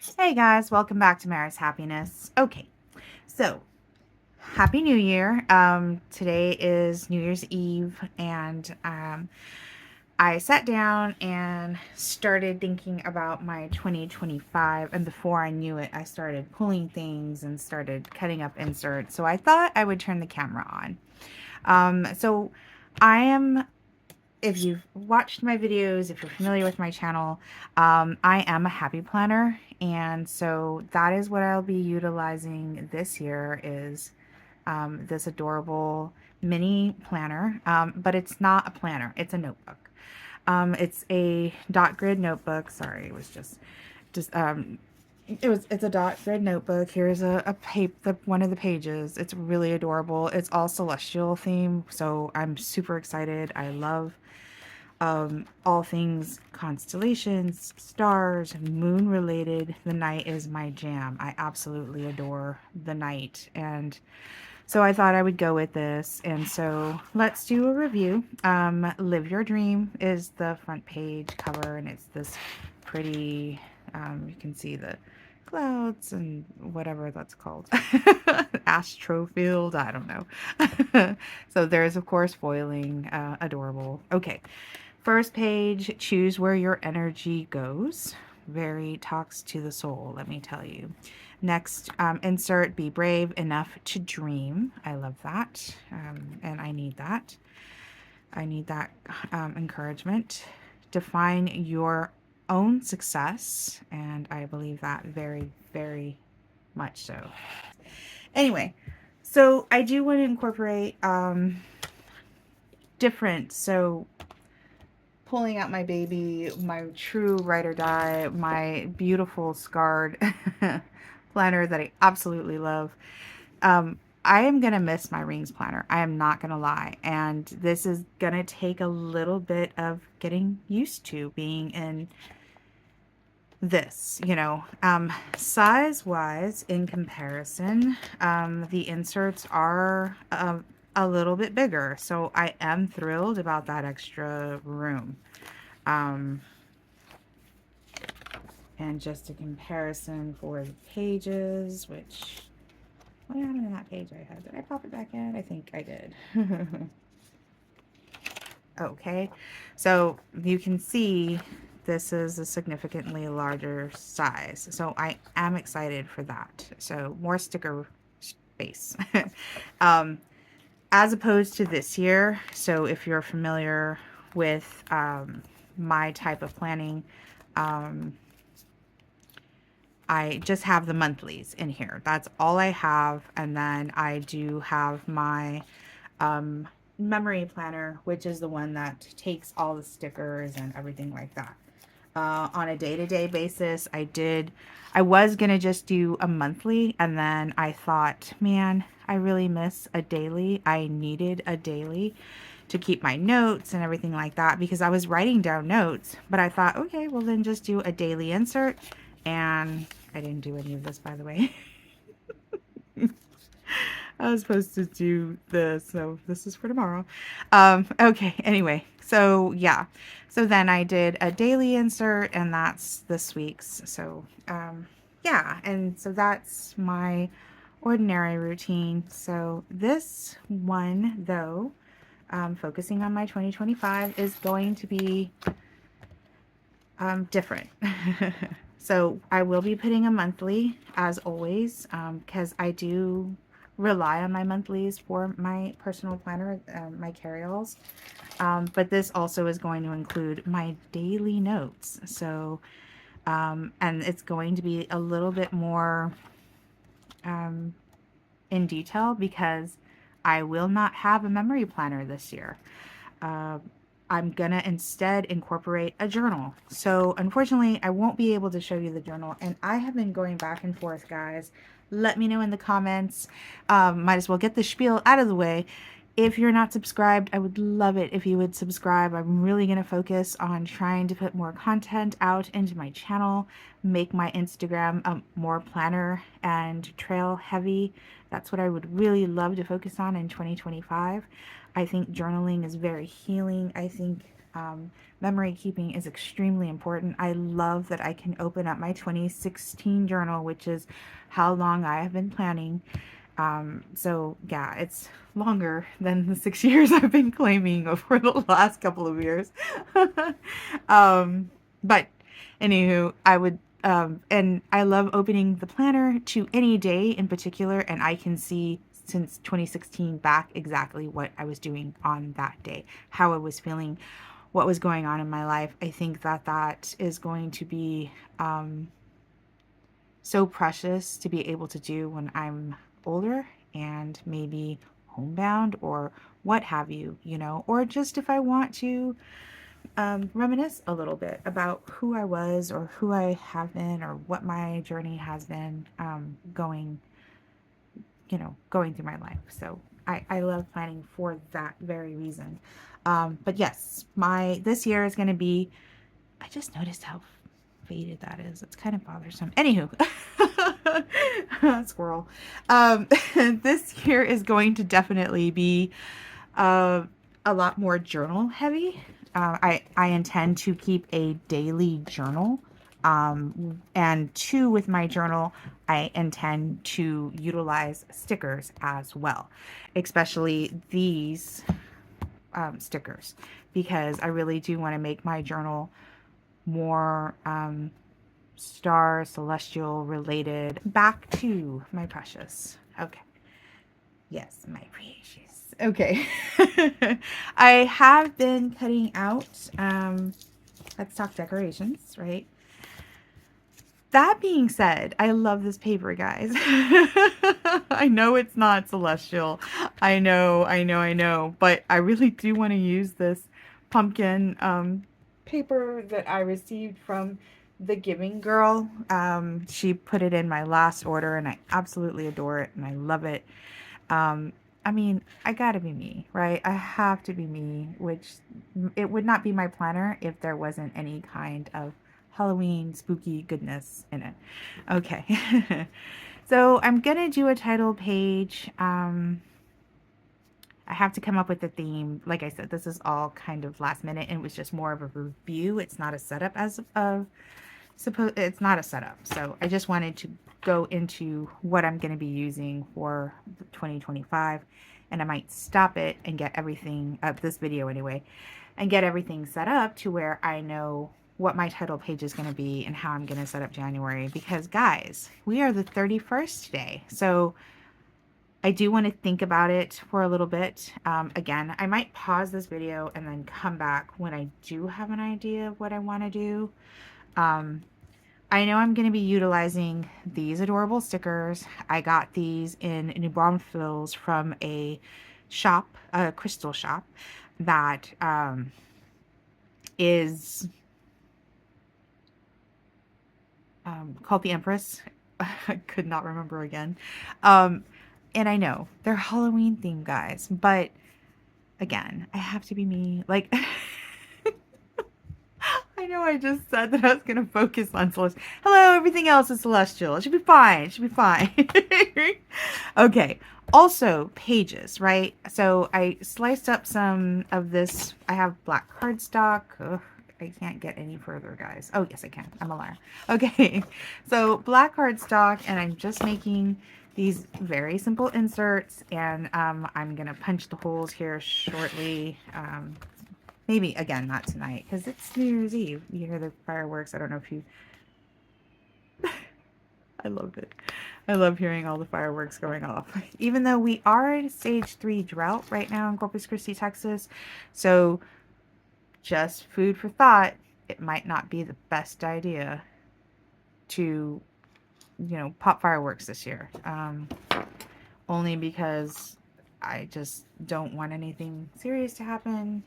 Hey guys, welcome back to Mara's Happiness. Okay, so Happy New Year. Today is New Year's Eve, and I sat down and started thinking about my 2025. And before I knew it, I started pulling things and started cutting up inserts. So I thought I would turn the camera on. So I am, if you've watched my videos, if you're familiar with my channel, I am a happy planner. And so that is what I'll be utilizing this year is this adorable mini planner. But it's not a planner, it's a notebook. It's a dot grid notebook. Sorry, it was just it's a dot grid notebook. Here's a paper, one of the pages. It's really adorable. It's all celestial theme, so I'm super excited. I love all things constellations, stars, moon related. The night is my jam. I absolutely adore the night. And so I thought I would go with this. And so let's do a review. Live Your Dream is the front page cover, and it's this pretty, you can see the clouds and whatever that's called. Astrofield, I don't know. So there's, of course, foiling, adorable. Okay. First page, choose where your energy goes. Very talks to the soul, let me tell you. Next, insert be brave enough to dream. I love that. And I need that. I need that encouragement. Define your own success. And I believe that very, very much so. Anyway, so I do want to incorporate different. So pulling out my baby, my true ride or die, my beautiful scarred planner that I absolutely love. I am going to miss my rings planner. I am not going to lie. And this is going to take a little bit of getting used to being in this, size wise in comparison, the inserts are a little bit bigger. So I am thrilled about that extra room. Um, and just a comparison for the pages, which, what happened to that page I had? Did I pop it back in? I think I did. Okay, so you can see this is a significantly larger size. So I am excited for that. So more sticker space. um, as opposed to this year. So if you're familiar with my type of planning, I just have the monthlies in here. That's all I have. And then I do have my memory planner, which is the one that takes all the stickers and everything like that. On a day-to-day basis, I was going to just do a monthly, and then I thought, man, I really miss a daily. I needed a daily to keep my notes and everything like that because I was writing down notes, but I thought, okay, well then just do a daily insert. And I didn't do any of this, by the way. I was supposed to do this, so this is for tomorrow. Okay, anyway, so yeah. So then I did a daily insert, and that's this week's. So, yeah, and so that's my ordinary routine. So this one, though, focusing on my 2025, is going to be different. So I will be putting a monthly as always, because I do rely on my monthlies for my personal planner, my carry-alls. But this also is going to include my daily notes. So, and it's going to be a little bit more in detail because I will not have a memory planner this year. I'm gonna instead incorporate a journal. So unfortunately, I won't be able to show you the journal. And I have been going back and forth, guys. Let me know in the comments. Might as well get the spiel out of the way. If you're not subscribed, I would love it if you would subscribe. I'm really going to focus on trying to put more content out into my channel, make my Instagram more planner and trail heavy. That's what I would really love to focus on in 2025. I think journaling is very healing. I think Memory keeping is extremely important. I love that I can open up my 2016 journal, which is how long I have been planning. So yeah, it's longer than the 6 years I've been claiming over the last couple of years. But anywho, I would, and I love opening the planner to any day in particular, and I can see since 2016 back exactly what I was doing on that day, how I was feeling, what was going on in my life. I think that that is going to be so precious to be able to do when I'm older and maybe homebound or what have you, you know, or just if I want to reminisce a little bit about who I was or who I have been or what my journey has been going, you know, going through my life. So I love planning for that very reason. But yes, this year is going to be, I just noticed how faded that is. It's kind of bothersome. Anywho, squirrel. This year is going to definitely be uh, a lot more journal heavy. I intend to keep a daily journal. And two, with my journal, I intend to utilize stickers as well, especially these stickers, because I really do want to make my journal more star celestial related. Back to my precious. Okay. Yes, my precious. Okay. I have been cutting out headstock decorations, right? That being said, I love this paper, guys. I know it's not celestial. I know, but I really do want to use this pumpkin paper that I received from the Giving Girl. She put it in my last order and I absolutely adore it and I love it. I mean, I gotta be me, right? I have to be me, which it would not be my planner if there wasn't any kind of Halloween spooky goodness in it. Okay. So I'm gonna do a title page. I have to come up with a theme. Like I said, this is all kind of last minute and it was just more of a review. It's not a setup as of it's not a setup. So I just wanted to go into what I'm going to be using for 2025, and I might stop it and get everything this video anyway, and get everything set up to where I know what my title page is going to be and how I'm going to set up January, because guys, we are the 31st today. So I do want to think about it for a little bit. Again, I might pause this video and then come back when I do have an idea of what I want to do. I know I'm going to be utilizing these adorable stickers. I got these in New Braunfels from a shop, a crystal shop, that is called the Empress. I could not remember again. And I know they're Halloween themed, guys, but again, I have to be me. Like, I know I just said that I was going to focus on celestial. Hello, everything else is celestial. It should be fine. It should be fine. Okay. Also, pages, right? So I sliced up some of this. I have black cardstock. Ugh, I can't get any further, guys. Oh, yes, I can. I'm a liar. Okay. So black cardstock, and I'm just making these very simple inserts, and I'm going to punch the holes here shortly. Maybe, again, not tonight, because it's New Year's Eve. You hear the fireworks. I don't know if you... I loved it. I love hearing all the fireworks going off. Even though we are in stage 3 drought right now in Corpus Christi, Texas. So, just food for thought, it might not be the best idea to, you know, pop fireworks this year. Only because I just don't want anything serious to happen.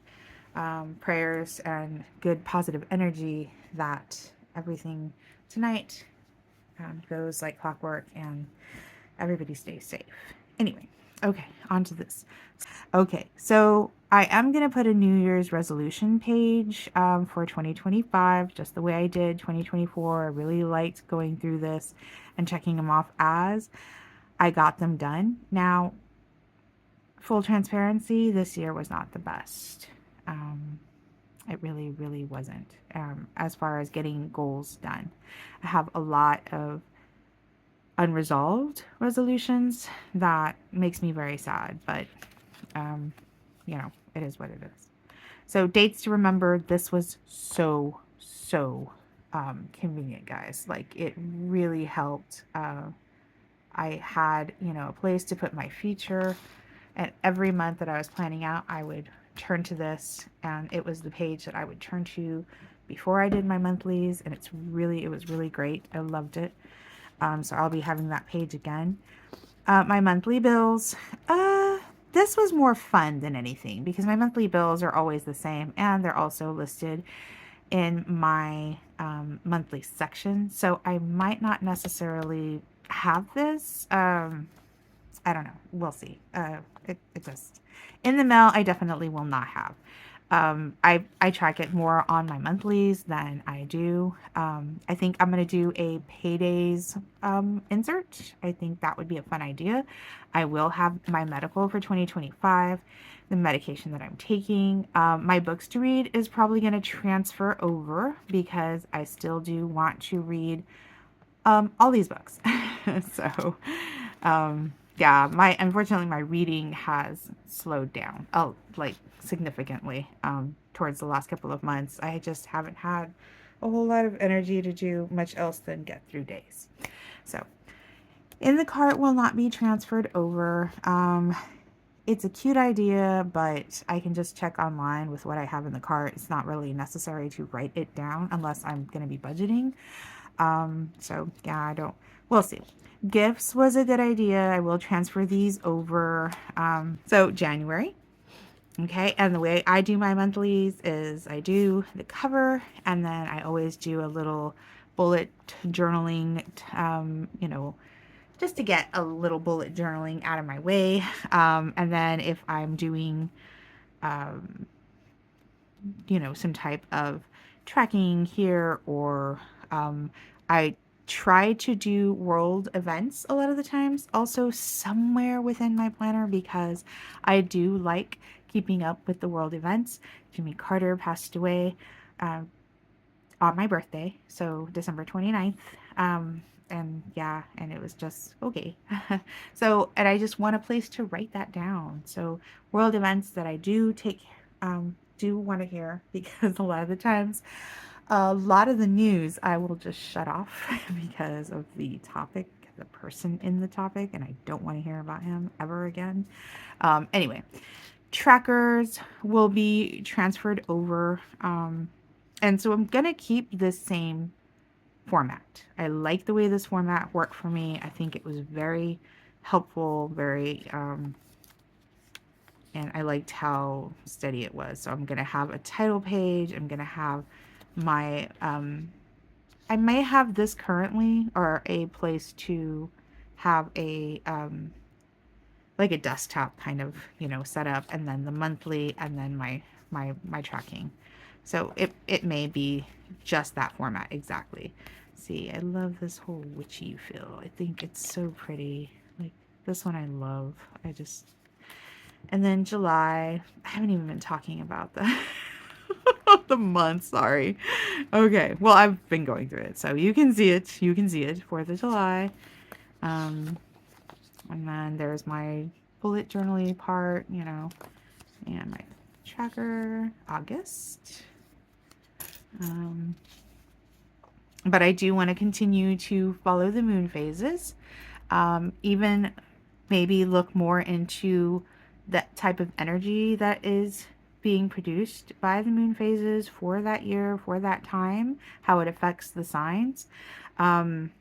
Prayers and good positive energy that everything tonight goes like clockwork and everybody stays safe. Anyway, okay, on to this. Okay, so I am going to put a New Year's resolution page for 2025, just the way I did 2024. I really liked going through this and checking them off as I got them done. Now, full transparency, this year was not the best. It really, really wasn't. As far as getting goals done, I have a lot of unresolved resolutions that makes me very sad, but um, it is what it is. So dates to remember, this was so convenient, guys. Like, it really helped. I had, a place to put my future, and every month that I was planning out, I would turn to this, and it was the page that I would turn to before I did my monthlies, and it was really great. I loved it. So I'll be having that page again. My monthly bills, this was more fun than anything because my monthly bills are always the same, and they're also listed in my monthly section. So I might not necessarily have this. I don't know. We'll see. It just, in the mail, I definitely will not have. I track it more on my monthlies than I do. I think I'm going to do a paydays insert. I think that would be a fun idea. I will have my medical for 2025, the medication that I'm taking. My books to read is probably going to transfer over because I still do want to read all these books. So, yeah, unfortunately my reading has slowed down, like significantly, towards the last couple of months. I just haven't had a whole lot of energy to do much else than get through days. So, in the cart will not be transferred over. It's a cute idea, but I can just check online with what I have in the cart. It's not really necessary to write it down unless I'm going to be budgeting. So yeah, we'll see. Gifts was a good idea. I will transfer these over. So January. Okay. And the way I do my monthlies is I do the cover, and then I always do a little bullet journaling, just to get a little bullet journaling out of my way. And then if I'm doing, some type of tracking here, or I try to do world events a lot of the times also somewhere within my planner, because I do like keeping up with the world events. Jimmy Carter passed away on my birthday, so December 29th. And yeah, and it was just okay. So, and I just want a place to write that down. So world events that I do want to hear, because a lot of the times, a lot of the news I will just shut off because of the topic, the person in the topic, and I don't want to hear about him ever again. Anyway, trackers will be transferred over. And so I'm going to keep this same format. I like the way this format worked for me. I think it was very helpful, and I liked how steady it was. So I'm going to have a title page. I'm going to have my, I may have this currently, or a place to have like a desktop kind of, set up, and then the monthly, and then my tracking. So it may be just that format exactly. See, I love this whole witchy feel. I think it's so pretty. Like, this one I love. And then July, I haven't even been talking about the month, sorry. Okay, well, I've been going through it, so you can see it. 4th of July. And then there's my bullet journaling part, and my tracker, August. But I do want to continue to follow the moon phases. Even maybe look more into that type of energy that is being produced by the moon phases for that year, for that time, how it affects the signs, and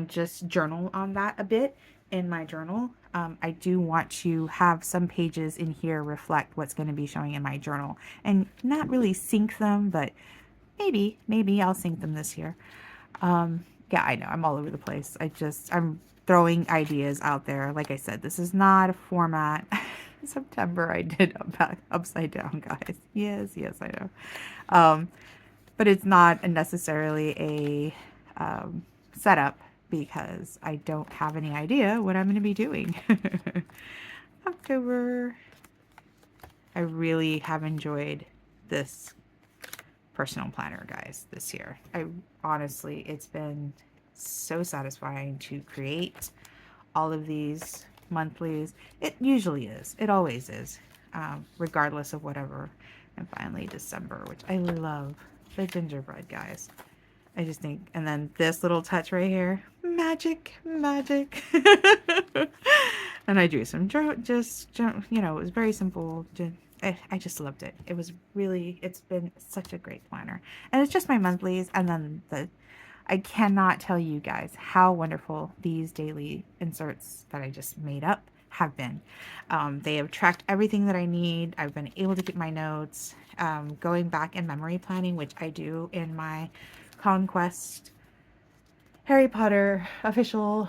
just journal on that a bit in my journal. I do want to have some pages in here reflect what's going to be showing in my journal, and not really sync them, but maybe I'll sync them this year. Yeah, I know I'm all over the place. I'm throwing ideas out there. Like I said, this is not a format. September I did upside down, guys. Yes, I know. But it's not necessarily a setup, because I don't have any idea what I'm going to be doing. October. I really have enjoyed this personal planner, guys, this year. I honestly, it's been so satisfying to create all of these monthlies. It usually is. It always is, regardless of whatever. And finally, December, which I love. The gingerbread, guys. I just think, and then this little touch right here, magic, magic. And I drew some, you know, it was very simple. I just loved it. It was really, it's been such a great planner. And it's just my monthlies. And then I cannot tell you guys how wonderful these daily inserts that I just made up have been. They have tracked everything that I need. I've been able to get my notes, going back in memory planning, which I do in my Conquest Harry Potter official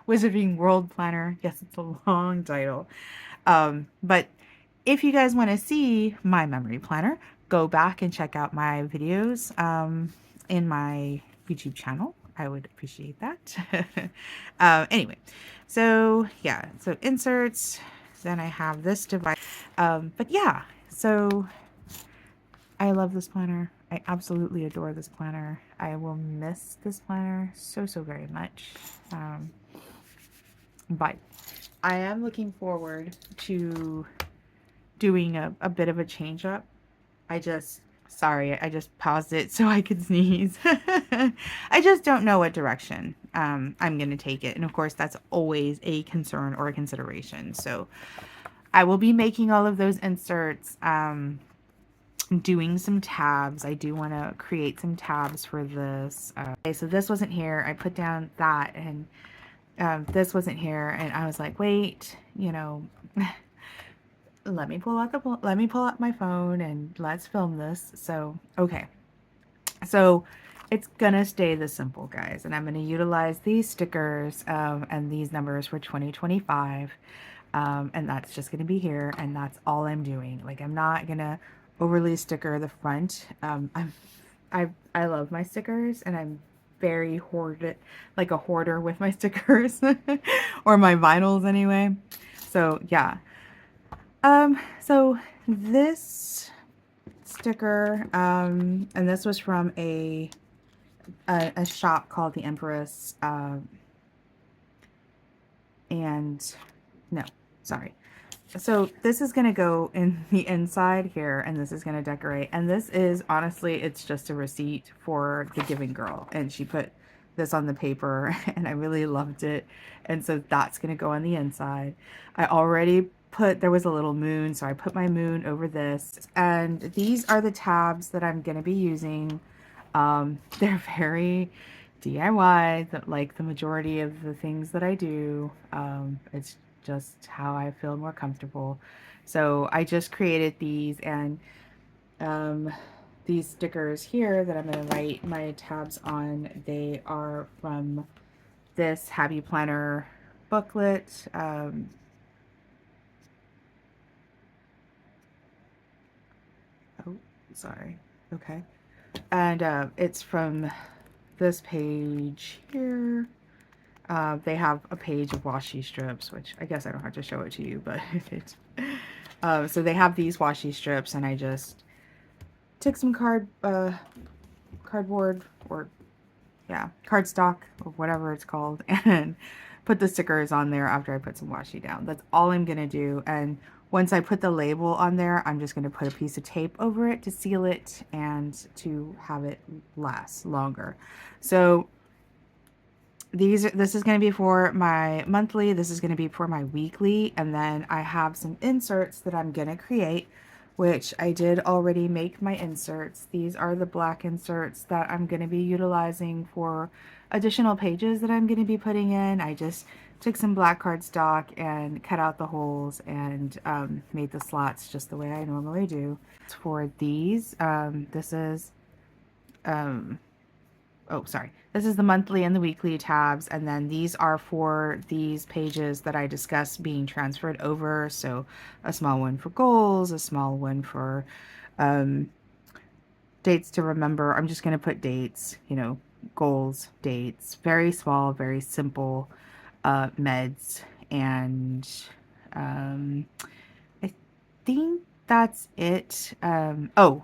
Wizarding World Planner. Yes, it's a long title. But if you guys want to see my memory planner, go back and check out my videos in my YouTube channel. I would appreciate that. Anyway, so yeah, so inserts. Then I have this device. But yeah, so I love this planner. I absolutely adore this planner. I will miss this planner so, so very much. But I am looking forward to doing a bit of a change up. Sorry, I just paused it so I could sneeze. I just don't know what direction I'm going to take it. And of course, that's always a concern or a consideration. So I will be making all of those inserts, doing some tabs. I do want to create some tabs for this. Okay, so this wasn't here. I put down that, and this wasn't here. And I was like, wait, you know, let me pull out my phone and let's film this. So, okay. So it's gonna stay this simple, guys. And I'm gonna utilize these stickers and these numbers for 2025. And that's just gonna be here, and that's all I'm doing. Like, I'm not gonna overly sticker the front. I love my stickers, and I'm very hoarded, like a hoarder with my stickers or my vinyls anyway. So yeah. So this sticker, and this was from a shop called the Empress, and no, sorry. So this is going to go in the inside here, and this is going to decorate. And this is, honestly, it's just a receipt for the Giving Girl. And she put this on the paper, and I really loved it. And so that's going to go on the inside. I already there was a little moon, so I put my moon over this. And these are the tabs that I'm going to be using. They're very DIY, like the majority of the things that I do. It's just how I feel more comfortable. So I just created these, and these stickers here that I'm going to write my tabs on, they are from this Happy Planner booklet. Oh, sorry. Okay. And it's from this page here. They have a page of washi strips, which I guess I don't have to show it to you, but it's, so they have these washi strips, and I just took some cardboard, or yeah, cardstock, or whatever it's called, and put the stickers on there after I put some washi down. That's all I'm gonna do. And once I put the label on there, I'm just gonna put a piece of tape over it to seal it and to have it last longer. So this is going to be for my monthly, this is going to be for my weekly, and then I have some inserts that I'm going to create, which I did already make my inserts. These are the black inserts that I'm going to be utilizing for additional pages that I'm going to be putting in. I just took some black cardstock and cut out the holes and made the slots just the way I normally do. For these, this is oh, sorry. This is the monthly and the weekly tabs, and then these are for these pages that I discussed being transferred over. So a small one for goals, a small one for dates to remember. I'm just going to put dates, you know, goals, dates, very small, very simple meds. And I think that's it. Oh,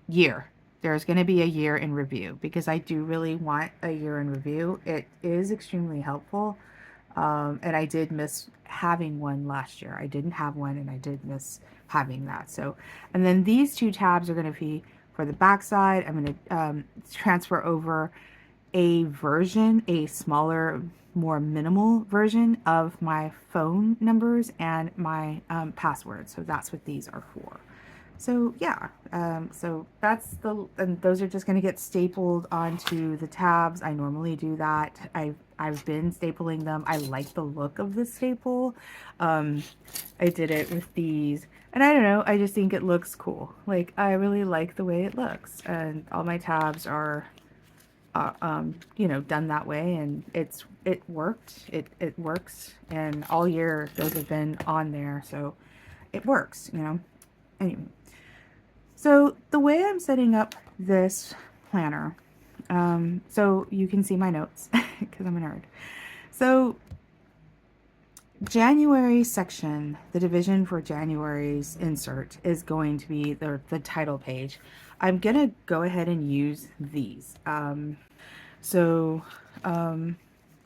year. There's going to be a year in review because I do really want a year in review. It is extremely helpful. And I did miss having one last year. I didn't have one and I did miss having that. So, and then these two tabs are going to be for the back side. I'm going to transfer over a version, a smaller, more minimal version of my phone numbers and my password. So that's what these are for. So yeah, so that's and those are just going to get stapled onto the tabs. I normally do that. I've been stapling them. I like the look of the staple. I did it with these, and I don't know, I just think it looks cool. Like, I really like the way it looks, and all my tabs are you know, done that way, and it worked. It works, and all year those have been on there, so it works, you know. Anyway, so the way I'm setting up this planner, so you can see my notes because I'm a nerd. So January section, the division for January's insert is going to be the title page. I'm gonna go ahead and use these. So,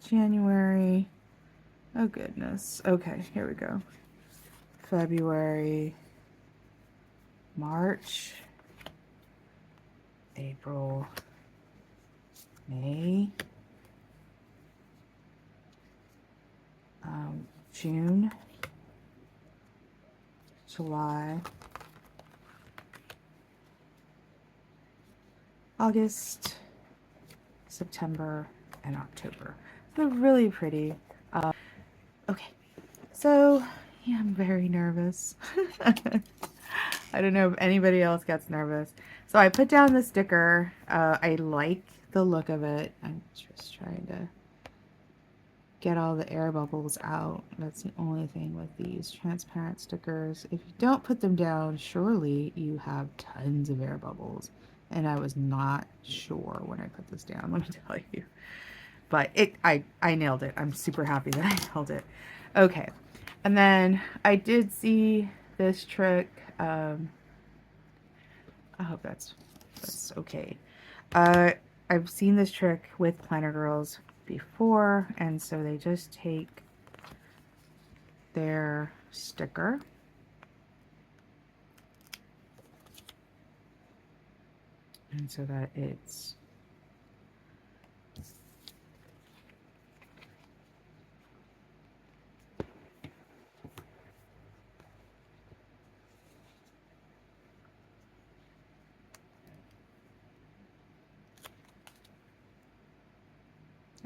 January, oh goodness. Okay, here we go. February, March, April, May, June, July, August, September, and October. They're really pretty. Okay, so yeah, I'm very nervous. I don't know if anybody else gets nervous. So I put down the sticker. I like the look of it. I'm just trying to get all the air bubbles out. That's the only thing with these transparent stickers. If you don't put them down, surely you have tons of air bubbles. And I was not sure when I put this down, let me tell you. But I nailed it. I'm super happy that I nailed it. Okay. And then I did see this trick. I hope that's okay. I've seen this trick with Planner Girls before, and so they just take their sticker and so that it's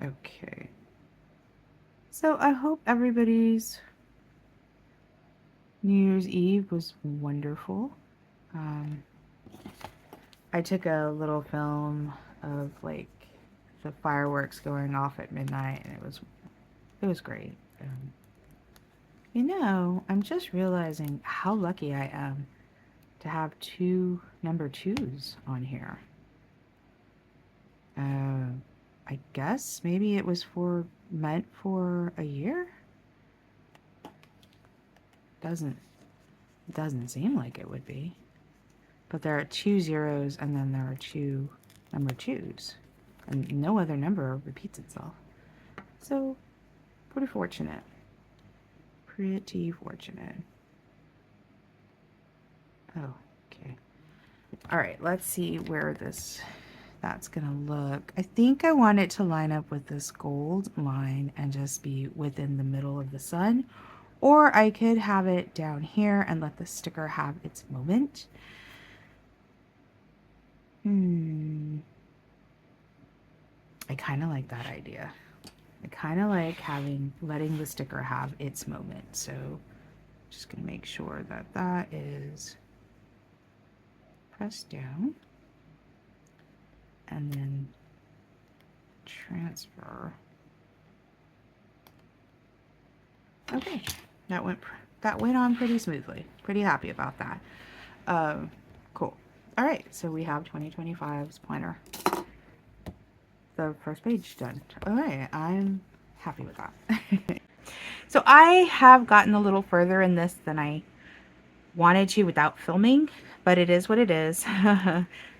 okay. So I hope everybody's New Year's Eve was wonderful. I took a little film of like the fireworks going off at midnight, and it was great. You know, I'm just realizing how lucky I am to have two number twos on here. I guess maybe it was meant for a year. Doesn't seem like it would be. But there are 2 zeros and then there are 2 number twos. And no other number repeats itself. So, pretty fortunate. Pretty fortunate. Oh, okay. Alright, let's see where that's gonna look. I think I want it to line up with this gold line and just be within the middle of the sun. Or I could have it down here and let the sticker have its moment. I kind of like that idea. I kind of like letting the sticker have its moment. So just gonna make sure that that is pressed down and then transfer. Okay, that went on pretty smoothly. Pretty happy about that. Cool. All right, so we have 2025's planner. The first page done. All right, I'm happy with that. So I have gotten a little further in this than I wanted to without filming, but it is what it is.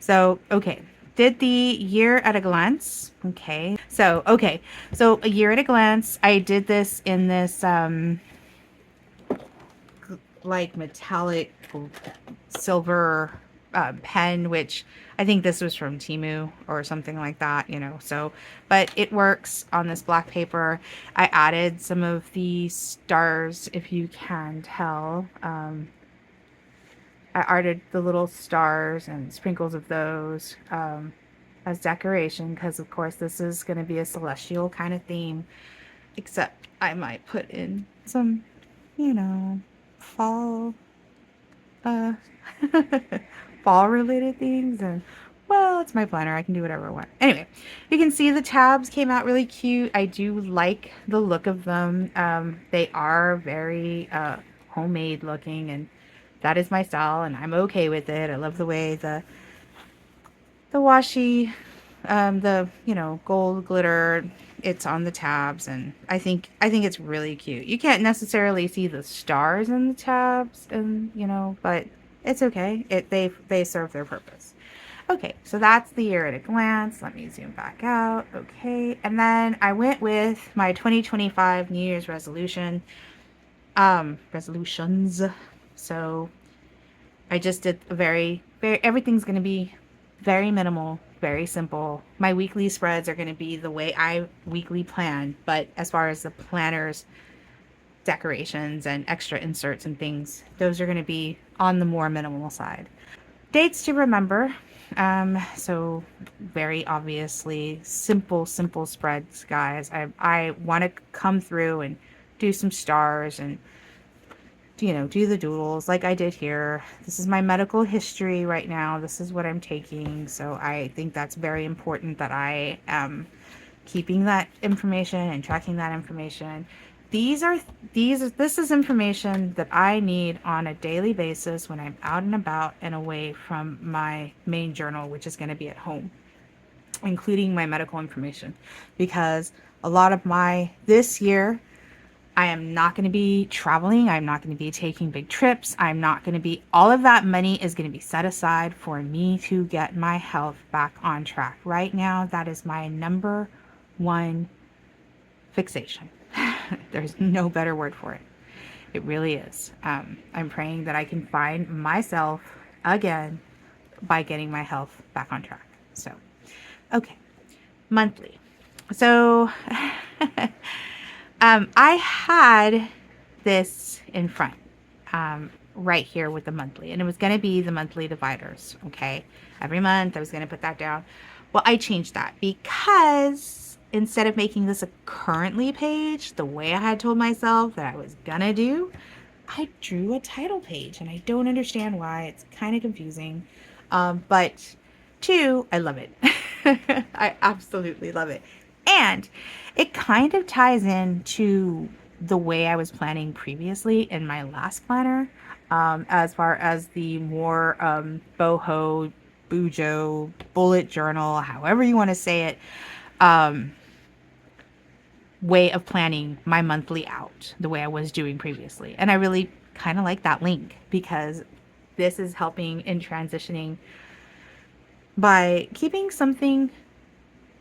So, okay. Did the year at a glance. Okay. So, okay. So, a year at a glance, I did this in this like metallic silver pen, which I think this was from Temu or something like that, you know. So, but it works on this black paper. I added some of the stars, if you can tell. I arted the little stars and sprinkles of those as decoration, because of course this is going to be a celestial kind of theme, except I might put in some, you know, fall uh fall related things. And well, it's my planner, I can do whatever I want. Anyway, you can see the tabs came out really cute. I do like the look of them. They are very homemade looking, and that is my style, and I'm okay with it. I love the way the washi, the, you know, gold glitter, it's on the tabs, and I think it's really cute. You can't necessarily see the stars in the tabs, and you know, but it's okay. They serve their purpose. Okay, so that's the year at a glance. Let me zoom back out. Okay, and then I went with my 2025 New Year's resolutions. So I just did a very everything's going to be very minimal, very simple. My weekly spreads are going to be the way I weekly plan, but as far as the planners, decorations and extra inserts and things, those are going to be on the more minimal side. Dates to remember. So very obviously simple spreads, guys. I want to come through and do some stars and, you know, do the doodles like I did here. This is my medical history right now. This is what I'm taking. So I think that's very important that I am keeping that information and tracking that information. This is information that I need on a daily basis when I'm out and about and away from my main journal, which is going to be at home, including my medical information, because a lot of this year, I am not going to be traveling. I'm not going to be taking big trips. All of that money is going to be set aside for me to get my health back on track. Right now, that is my number one fixation. There's no better word for it. It really is. I'm praying that I can find myself again by getting my health back on track. So, okay, monthly. So, I had this in front, right here with the monthly, and it was going to be the monthly dividers. Okay. Every month I was going to put that down. Well, I changed that because instead of making this a currently page, the way I had told myself that I was going to do, I drew a title page, and I don't understand why. It's kind of confusing. But two, I love it. I absolutely love it. And it kind of ties in to the way I was planning previously in my last planner, as far as the more boho, bujo, bullet journal, however you want to say it, way of planning my monthly out the way I was doing previously. And I really kind of like that link, because this is helping in transitioning by keeping something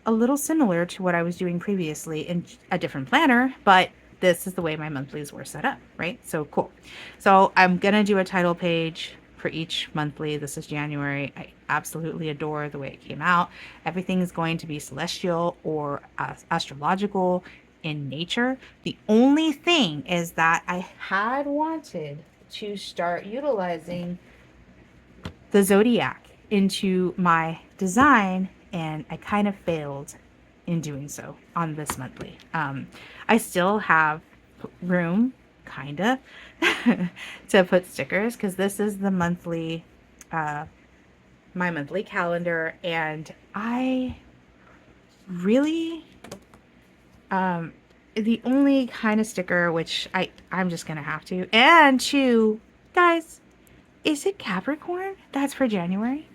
a little similar to what I was doing previously in a different planner, but this is the way my monthlies were set up, right? So cool. So I'm going to do a title page for each monthly. This is January. I absolutely adore the way it came out. Everything is going to be celestial or astrological in nature. The only thing is that I had wanted to start utilizing the zodiac into my design, and I kind of failed in doing so on this monthly. I still have room, kinda, to put stickers, because this is the monthly, my monthly calendar, and I really, the only kind of sticker, which I'm just gonna have to, and two, guys, is it Capricorn? That's for January.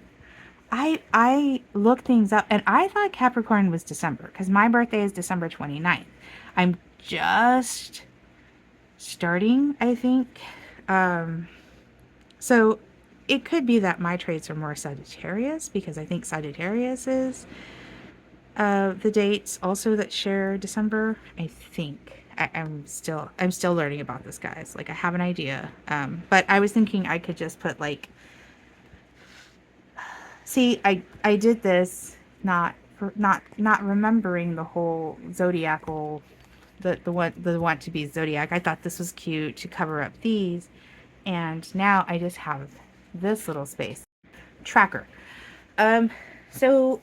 I looked things up, and I thought Capricorn was December, because my birthday is December 29th. I'm just starting, I think, So it could be that my traits are more Sagittarius, because I think Sagittarius is the dates also that share December. I think I'm still learning about this, guys. Like, I have an idea, but I was thinking I could just put like, see, I did this not remembering the whole zodiacal, the want to be zodiac. I thought this was cute to cover up these, and now I just have this little space tracker. So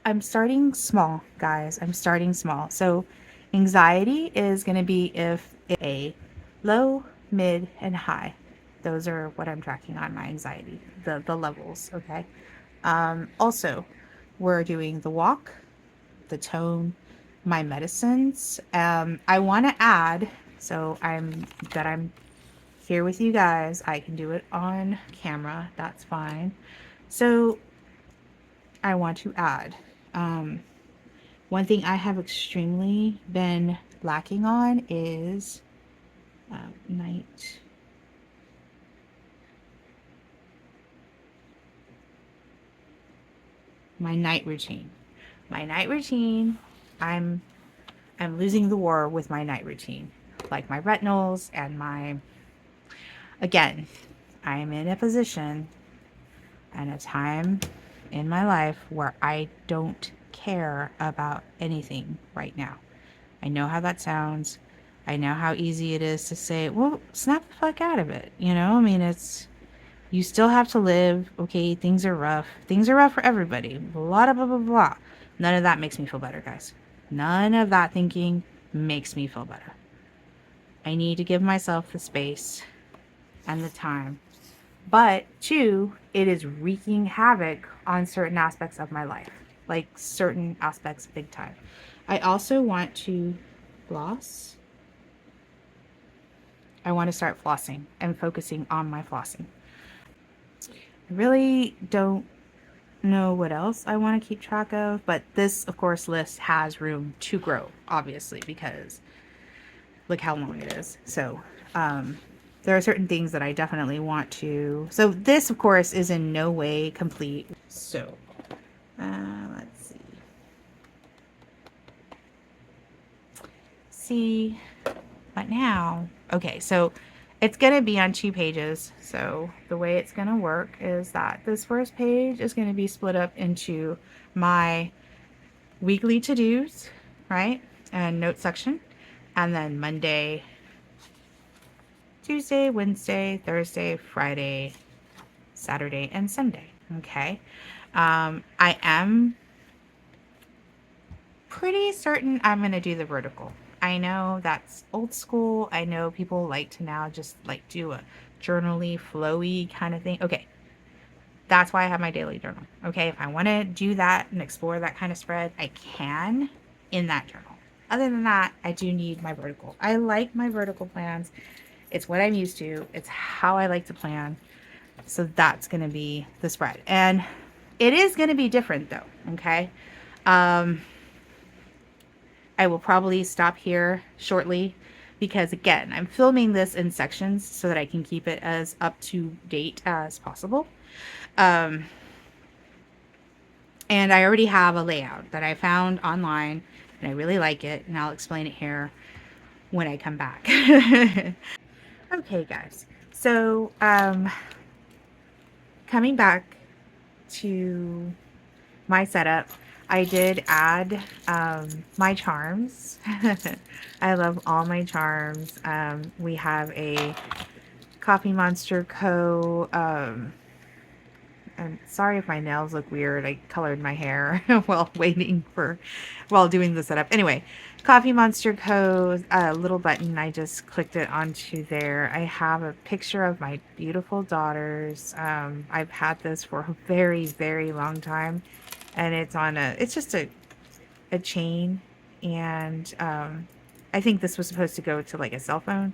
I'm starting small, guys. I'm starting small. So anxiety is going to be if a low, mid, and high. Those are what I'm tracking on my anxiety, the levels, okay? Also, we're doing the walk, the tone, my medicines. I want to add, so I'm here with you guys. I can do it on camera. That's fine. So I want to add, one thing I have extremely been lacking on is night. My night routine. My night routine. I'm losing the war with my night routine, like my retinals and my. Again, I am in a position and a time in my life where I don't care about anything right now. I know how that sounds. I know how easy it is to say, well, snap the fuck out of it. You know, I mean, you still have to live. Okay, things are rough. Things are rough for everybody. Blah, blah, blah, blah. None of that makes me feel better, guys. None of that thinking makes me feel better. I need to give myself the space and the time. But two, it is wreaking havoc on certain aspects of my life, like certain aspects big time. I also want to floss. I want to start flossing and focusing on my flossing. I really don't know what else I want to keep track of, but this, of course, list has room to grow, obviously, because look how long it is. So, there are certain things that I definitely want to. So this, of course, is in no way complete. So, let's see. See, but now, okay, so it's going to be on 2 pages. So the way it's going to work is that this first page is going to be split up into my weekly to-dos, right? And note section. And then Monday, Tuesday, Wednesday, Thursday, Friday, Saturday, and Sunday. Okay. I am pretty certain I'm going to do the vertical. I know that's old school. I know people like to now just like do a journally, flowy kind of thing. Okay. That's why I have my daily journal. Okay. If I want to do that and explore that kind of spread, I can in that journal. Other than that, I do need my vertical. I like my vertical plans. It's what I'm used to. It's how I like to plan. So that's going to be the spread. And it is going to be different though. Okay. I will probably stop here shortly because, again, I'm filming this in sections so that I can keep it as up to date as possible. And I already have a layout that I found online and I really like it, and I'll explain it here when I come back. Okay, guys. So, coming back to my setup, I did add my charms. I love all my charms. We have a Coffee Monster Co. I'm sorry if my nails look weird. I colored my hair while doing the setup. Anyway, Coffee Monster Co. Little button. I just clicked it onto there. I have a picture of my beautiful daughters. I've had this for a very, very long time. And it's just a chain, and I think this was supposed to go to like a cell phone.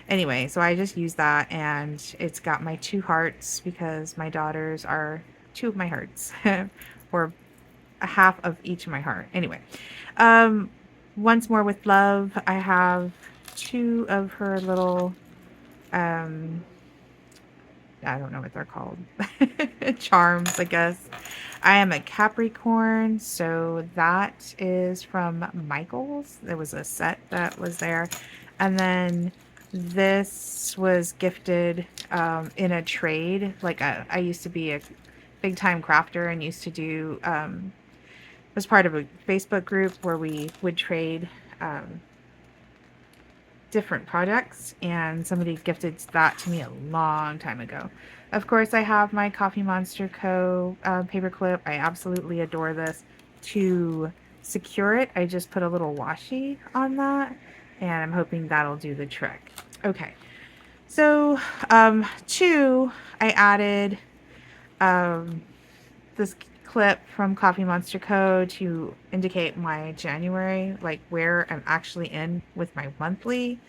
Anyway, so I just used that, and it's got my 2 hearts because my daughters are 2 of my hearts, or a half of each of my heart. Anyway, once more with love, I have 2 of her little I don't know what they're called. Charms, I guess. I am a Capricorn, so that is from Michaels. There was a set that was there. And then this was gifted in a trade. I used to be a big time crafter and used to do, was part of a Facebook group where we would trade um, different projects, and somebody gifted that to me a long time ago. Of course, I have my Coffee Monster Co. Paperclip. I absolutely adore this. To secure it, I just put a little washi on that, and I'm hoping that'll do the trick. Okay, so two, I added this clip from Coffee Monster Co. to indicate my January, like where I'm actually in with my monthly.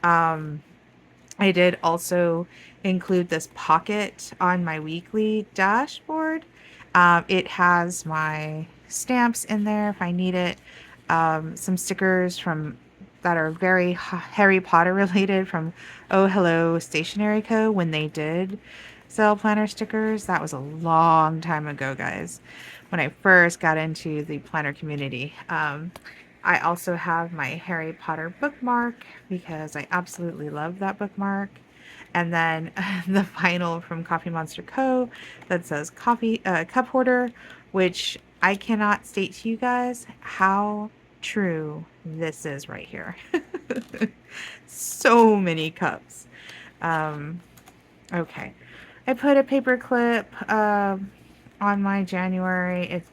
Um, I did also include this pocket on my weekly dashboard. It has my stamps in there if I need it. Some stickers from that are very Harry Potter related from Oh Hello Stationery Co. when they did sell planner stickers. That was a long time ago, guys, when I first got into the planner community. I also have my Harry Potter bookmark because I absolutely love that bookmark. And then the final from Coffee Monster Co. that says coffee cup holder, which I cannot state to you guys how true this is right here. So many cups. Okay. I put a paper clip on my January. It's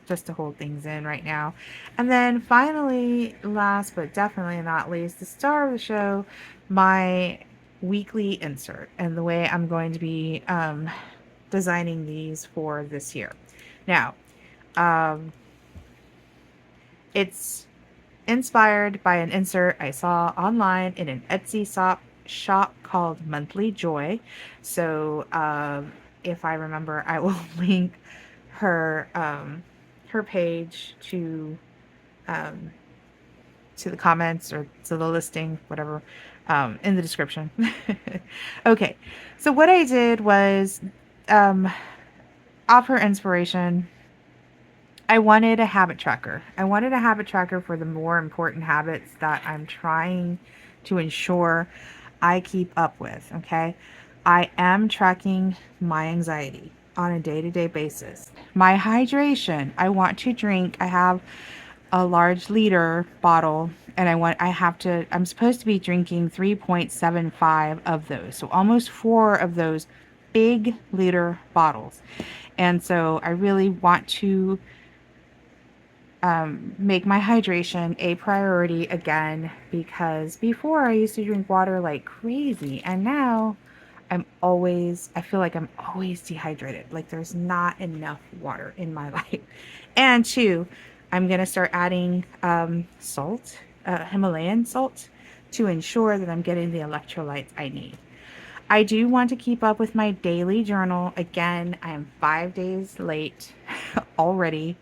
just to hold things in right now. And then finally, last but definitely not least, the star of the show, my weekly insert and the way I'm going to be designing these for this year. Now, um, it's inspired by an insert I saw online in an Etsy shop called Monthly Joy. So if I remember, I will link her page um, to the comments or to the listing, whatever, in the description. Okay, so what I did was um, offer inspiration. I wanted a habit tracker. I wanted a habit tracker for the more important habits that I'm trying to ensure I keep up with. Okay. I am tracking my anxiety on a day to day basis. My hydration. I want to drink. I have a large liter bottle and I'm supposed to be drinking 3.75 of those. So almost 4 of those big liter bottles. And so I really want to make my hydration a priority again, because before I used to drink water like crazy, and now I feel like I'm always dehydrated. Like there's not enough water in my life. And two, I'm going to start adding salt, Himalayan salt, to ensure that I'm getting the electrolytes I need. I do want to keep up with my daily journal. Again, I am 5 days late already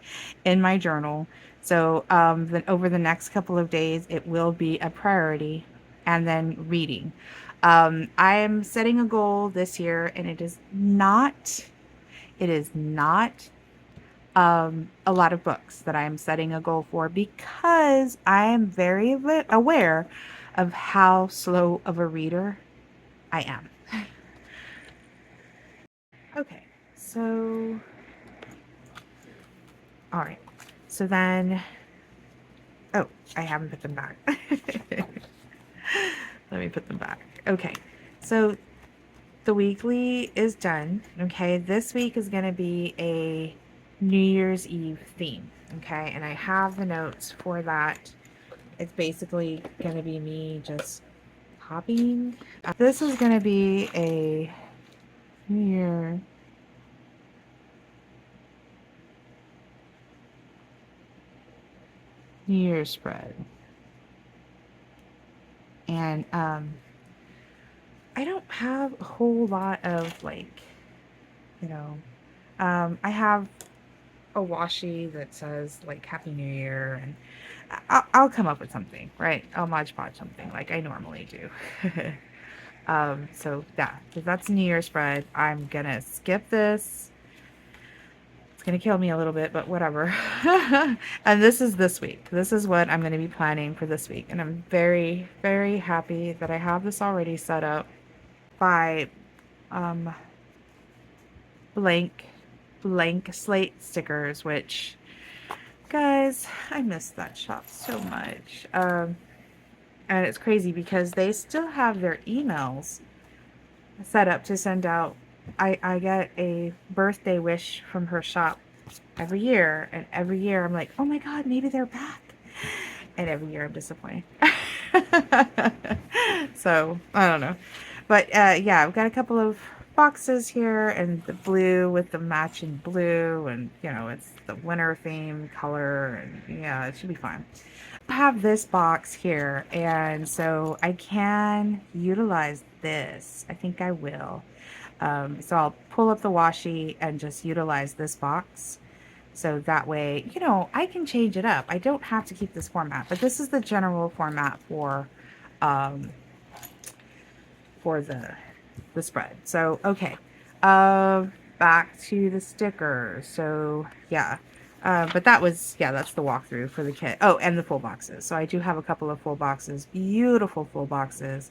in my journal. So then over the next couple of days, it will be a priority. And then reading. I am setting a goal this year, and it is not a lot of books that I am setting a goal for, because I am very aware of how slow of a reader I am. Okay, so, all right. So then, oh, I haven't put them back. Let me put them back. Okay, so the weekly is done. Okay, this week is going to be a New Year's Eve theme. Okay, and I have the notes for that. It's basically going to be me just copying. This is going to be a New Year spread. And I don't have a whole lot of you know, I have a washi that says like Happy New Year, and I'll come up with something, right? I'll Mod Podge something like I normally do. So yeah, if that's a New Year's spread, I'm gonna skip this. It's gonna kill me a little bit, but whatever. And this is this week. This is what I'm gonna be planning for this week. And I'm very, very happy that I have this already set up by um, blank blank slate stickers, which guys, I miss that shop so much. And it's crazy because they still have their emails set up to send out. I get a birthday wish from her shop every year, and every year I'm like, oh my god, maybe they're back. And every year I'm disappointed. So I don't know, but yeah, I've got a couple of boxes here, and the blue with the matching blue, and it's the winter theme color, and yeah, it should be fun. I have this box here, and so I can utilize this. I think I will. So I'll pull up the washi and just utilize this box. So that way, I can change it up. I don't have to keep this format, but this is the general format um, for the spread. So, okay. Back to the stickers. So, yeah. But that's the walkthrough for the kit. Oh, and the full boxes. So I do have a couple of full boxes, beautiful full boxes.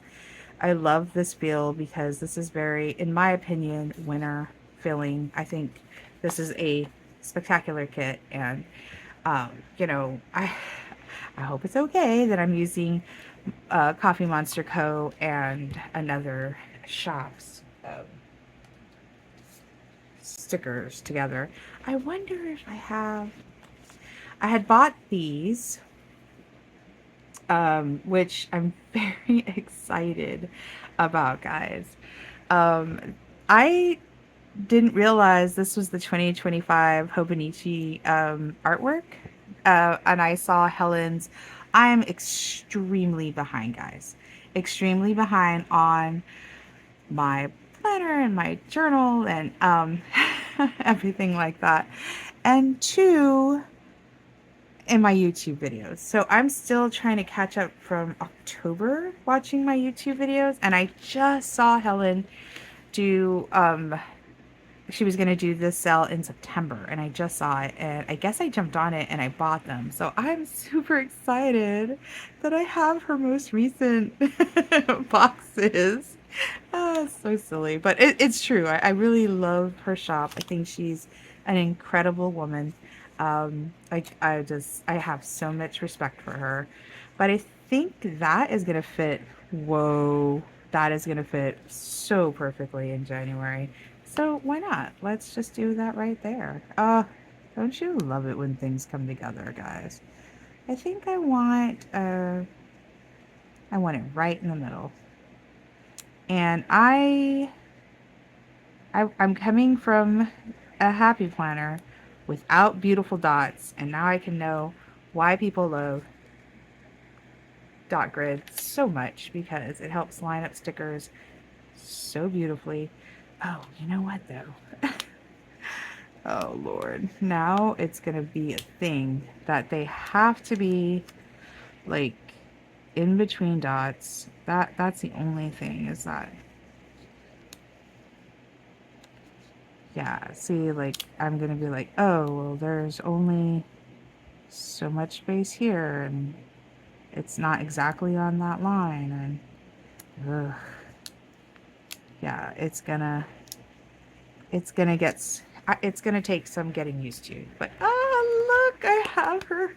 I love this feel because this is very, in my opinion, winter feeling. I think this is a spectacular kit, and I hope it's okay that I'm using Coffee Monster Co. and another shop's stickers together. I wonder if I had bought these, which I'm very excited about, guys. I didn't realize this was the 2025 Hobonichi artwork. And I saw Helen's. I'm extremely behind, guys. Extremely behind on my planner and my journal and everything like that. And two, in my YouTube videos. So I'm still trying to catch up from October watching my YouTube videos. And I just saw Helen do she was going to do this sale in September, and I just saw it, and I guess I jumped on it and I bought them. So I'm super excited that I have her most recent boxes. Oh, it's so silly, but it's true. I really love her shop. I think she's an incredible woman. I have so much respect for her, but I think that is going to fit. Whoa, that is going to fit so perfectly in January. So why not? Let's just do that right there. Don't you love it when things come together, guys? I think I want it right in the middle. And I'm coming from a happy planner without beautiful dots, and now I can know why people love dot grid so much, because it helps line up stickers so beautifully. Oh, you know what though? Oh Lord. Now it's gonna be a thing that they have to be like in between dots. That's the only thing, is that, yeah, see, like I'm gonna be like, oh well, there's only so much space here, and it's not exactly on that line, and ugh. Yeah, it's gonna take some getting used to. But oh look, I have her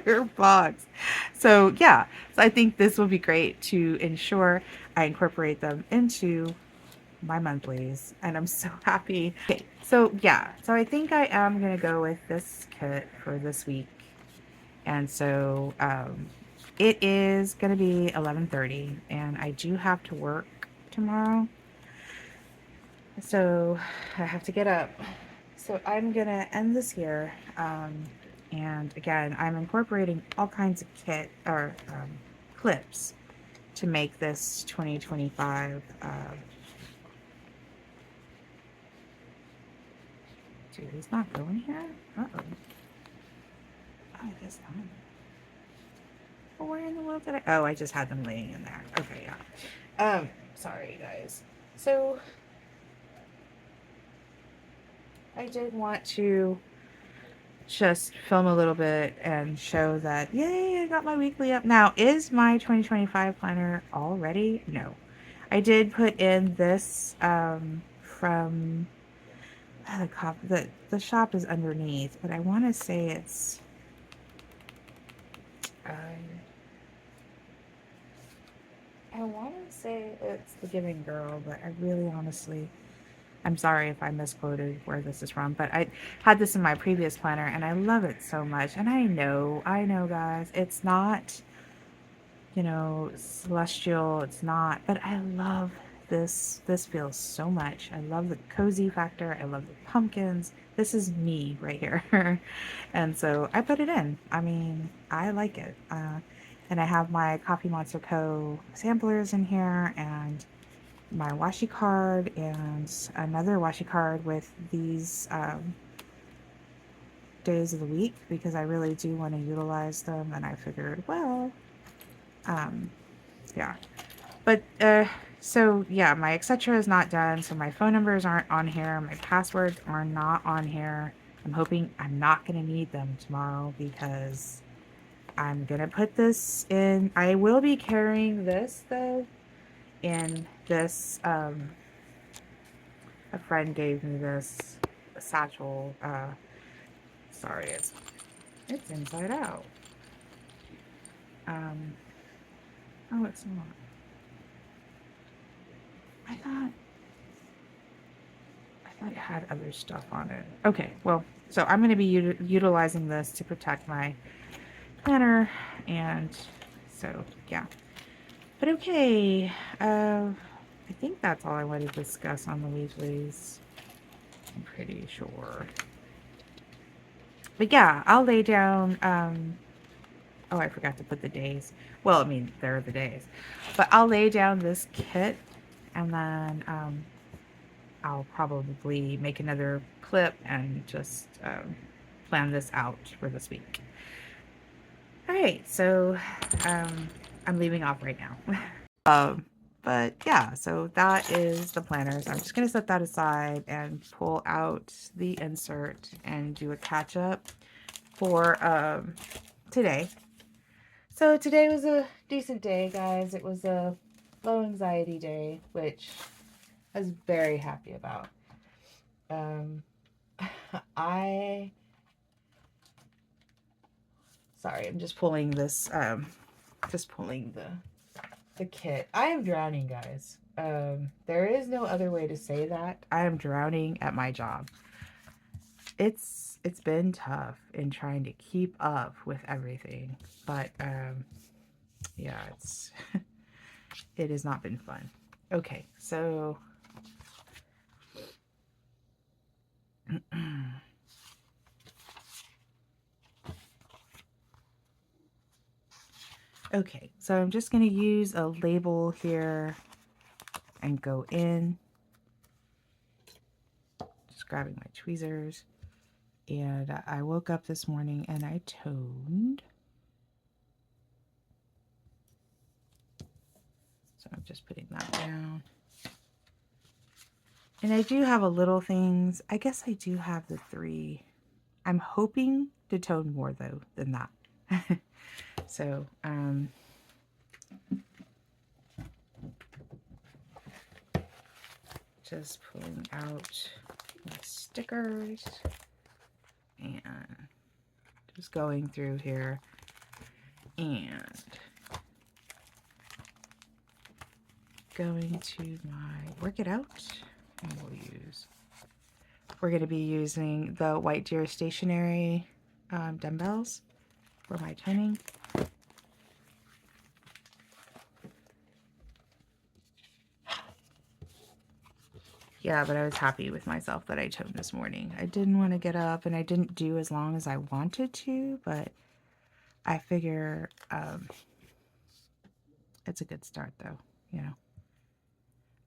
her box. So yeah, so I think this will be great to ensure I incorporate them into my monthlies, and I'm so happy. Okay, so yeah, so I think I am gonna go with this kit for this week, and so it is gonna be 11:30, and I do have to work tomorrow. So I have to get up. So I'm gonna end this here. And again, I'm incorporating all kinds of clips to make this 2025. Dude, he's not going here? Uh-oh. Oh, I guess not. Well, where in the world did I? Oh, I just had them laying in there. Okay, yeah. Sorry, guys. So I did want to just film a little bit and show that, yay, I got my weekly up. Now, is my 2025 planner all ready? No. I did put in this from the shop is underneath, but I want to say it's uh, I want to say it's The Giving Girl, but I really honestly, I'm sorry if I misquoted where this is from, but I had this in my previous planner and I love it so much. And I know, guys, it's not, celestial, it's not, but I love this. This feels so much. I love the cozy factor. I love the pumpkins. This is me right here. And so I put it in. I mean, I like it. And I have my Coffee Monster Co. samplers in here and my washi card and another washi card with these days of the week because I really do want to utilize them. And I figured, well, um, yeah. But so yeah, my etc. is not done. So my phone numbers aren't on here. My passwords are not on here. I'm hoping I'm not going to need them tomorrow because I'm going to put this in. I will be carrying this though in this a friend gave me this satchel. Sorry, it's inside out. Um, oh, it's not. I thought it had other stuff on it. Okay, well, so I'm going to be utilizing this to protect my planner, and so yeah. But okay, I think that's all I wanted to discuss on the weeklies. I'm pretty sure. But yeah, I'll lay down. Oh, I forgot to put the days. Well, I mean, there are the days. But I'll lay down this kit and then I'll probably make another clip and just plan this out for this week. All right, so I'm leaving off right now. But yeah, so that is the planners. I'm just going to set that aside and pull out the insert and do a catch up for today. So today was a decent day, guys. It was a low anxiety day, which I was very happy about. Sorry, I'm just pulling this, just pulling the kit. I am drowning, guys. There is no other way to say that. I am drowning at my job. It's been tough in trying to keep up with everything, but yeah, it has not been fun. Okay, so okay, so I'm just going to use a label here and go in. Just grabbing my tweezers. And I woke up this morning and I toned. So I'm just putting that down. And I do have a little things. I guess I do have the 3. I'm hoping to tone more though than that. So, just pulling out my stickers and just going through here and going to my Work It Out, and we're going to be using the White Deer stationery dumbbells for my toning. Yeah, but I was happy with myself that I toned this morning. I didn't want to get up and I didn't do as long as I wanted to, but I figure it's a good start though, you know.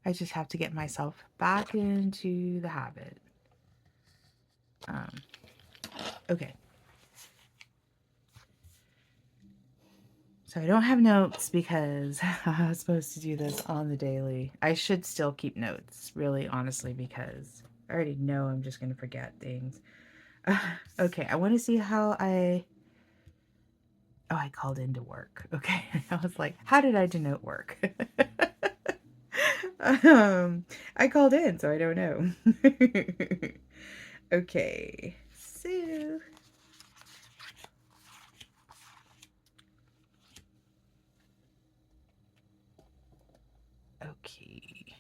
I just have to get myself back into the habit. Okay. So I don't have notes because I was supposed to do this on the daily. I should still keep notes, really, honestly, because I already know I'm just going to forget things. Okay, I want to see how I... Oh, I called into work. Okay, I was like, how did I denote work? I called in, so I don't know. Okay, so... Okay.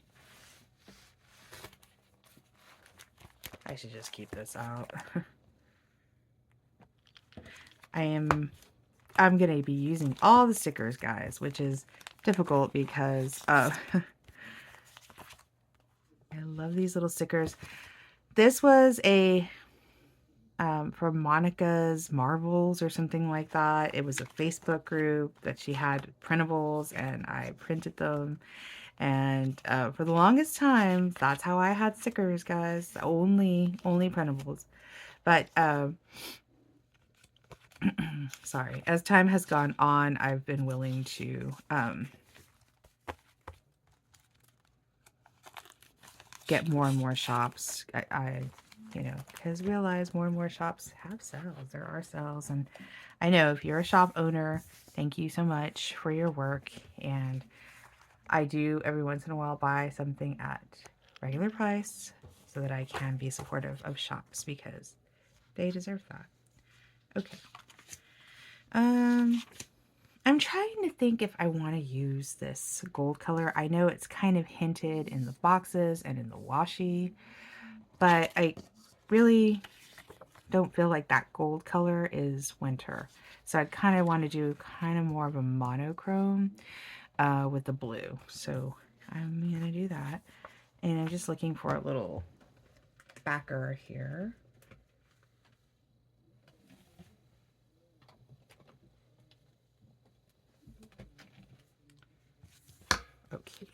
I should just keep this out. I'm gonna be using all the stickers, guys, which is difficult because I love these little stickers. This was a from Monica's Marvels or something like that. It was a Facebook group that she had printables, and I printed them. And for the longest time, that's how I had stickers, guys. Only printables. But sorry, as time has gone on, I've been willing to get more and more shops. I you know, because realize more and more shops have sales. There are sales, and I know if you're a shop owner, thank you so much for your work. And I do every once in a while buy something at regular price so that I can be supportive of shops because they deserve that. Okay. I'm trying to think if I want to use this gold color. I know it's kind of hinted in the boxes and in the washi, but I really don't feel like that gold color is winter. So I kind of want to do kind of more of a monochrome with the blue. So I'm going to do that. And I'm just looking for a little backer here. Okay.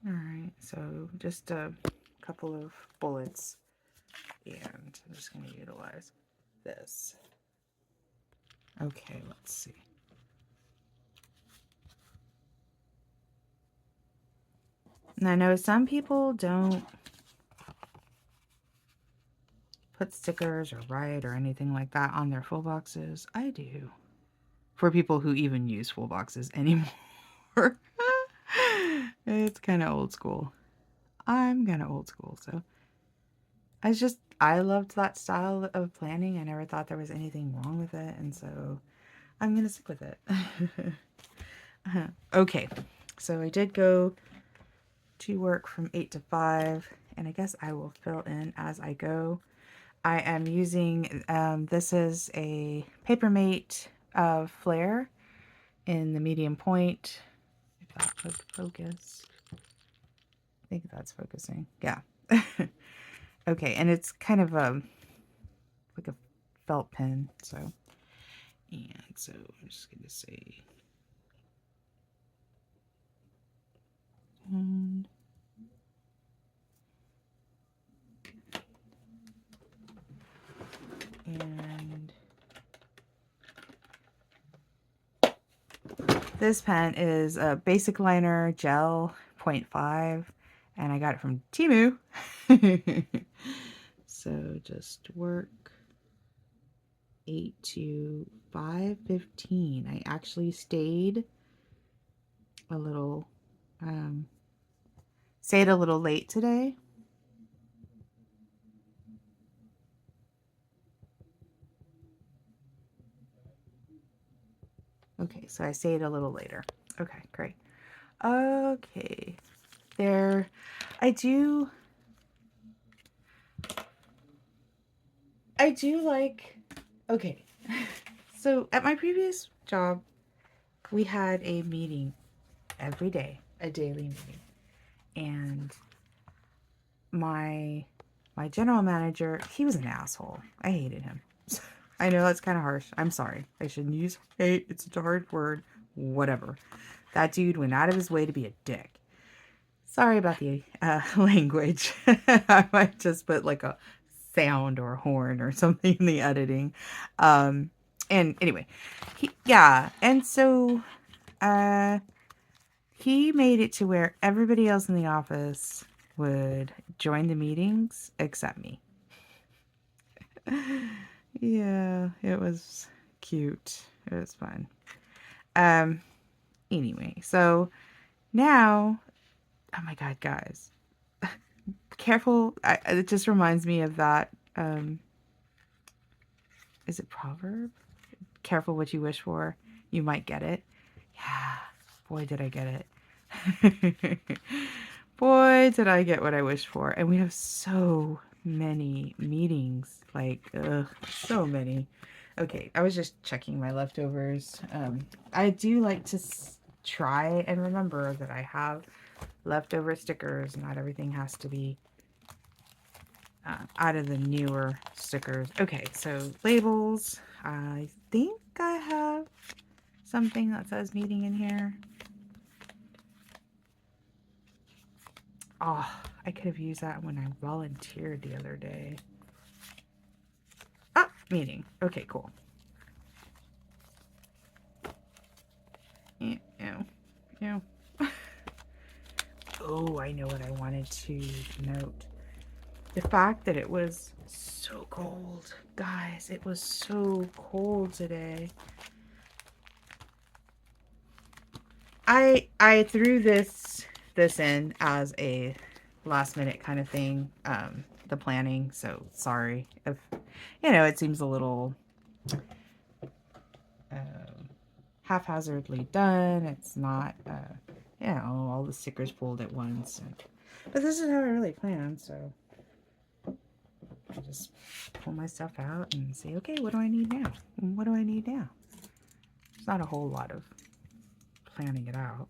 All right, so just a couple of bullets, and I'm just going to utilize this. Okay, let's see. And I know some people don't put stickers or write or anything like that on their full boxes. I do. For people who even use full boxes anymore. It's kind of old school. I'm kind of old school, so I loved that style of planning. I never thought there was anything wrong with it, and so I'm gonna stick with it. Okay, so I did go to work from 8 to 5, and I guess I will fill in as I go. I am using, this is a Papermate flare in the medium point. If that would focus. I think that's focusing. Yeah. Okay, and it's kind of like a felt pen, so. And so I'm just going to say. And this pen is a Basic Liner Gel 0.5, and I got it from Temu. So just work 8 to 5:15. I actually stayed a little late today. Okay, so I stayed a little later. Okay, great. Okay, there, I do like, okay, so at my previous job, we had a meeting every day, a daily meeting, and my general manager, he was an asshole. I hated him. I know that's kind of harsh. I'm sorry. I shouldn't use hate. It's such a hard word. Whatever. That dude went out of his way to be a dick. Sorry about the language. I might just put like a sound or a horn or something in the editing. And anyway, yeah. And so, he made it to where everybody else in the office would join the meetings except me. Yeah, it was cute. It was fun. Anyway, so now, oh my God, guys, careful. It just reminds me of that. Is it proverb? Careful what you wish for, you might get it. Yeah, boy, did I get it. Boy, did I get what I wished for. And we have so many meetings. Like, ugh, so many. Okay, I was just checking my leftovers. I do like to try and remember that I have leftover stickers. Not everything has to be out of the newer stickers. Okay, so labels. I think I have something that says meeting in here. Oh, I could have used that when I volunteered the other day. Ah, meeting. Okay, cool. Ew. Ew. Oh, I know what I wanted to note. The fact that it was so cold. Guys, it was so cold today. I threw this in as a last minute kind of thing, the planning, so sorry if it seems a little haphazardly done. It's not all the stickers pulled at once, but this is how I really planned, so I just pull my stuff out and say, okay, what do I need now? What do I need now? There's not a whole lot of planning it out.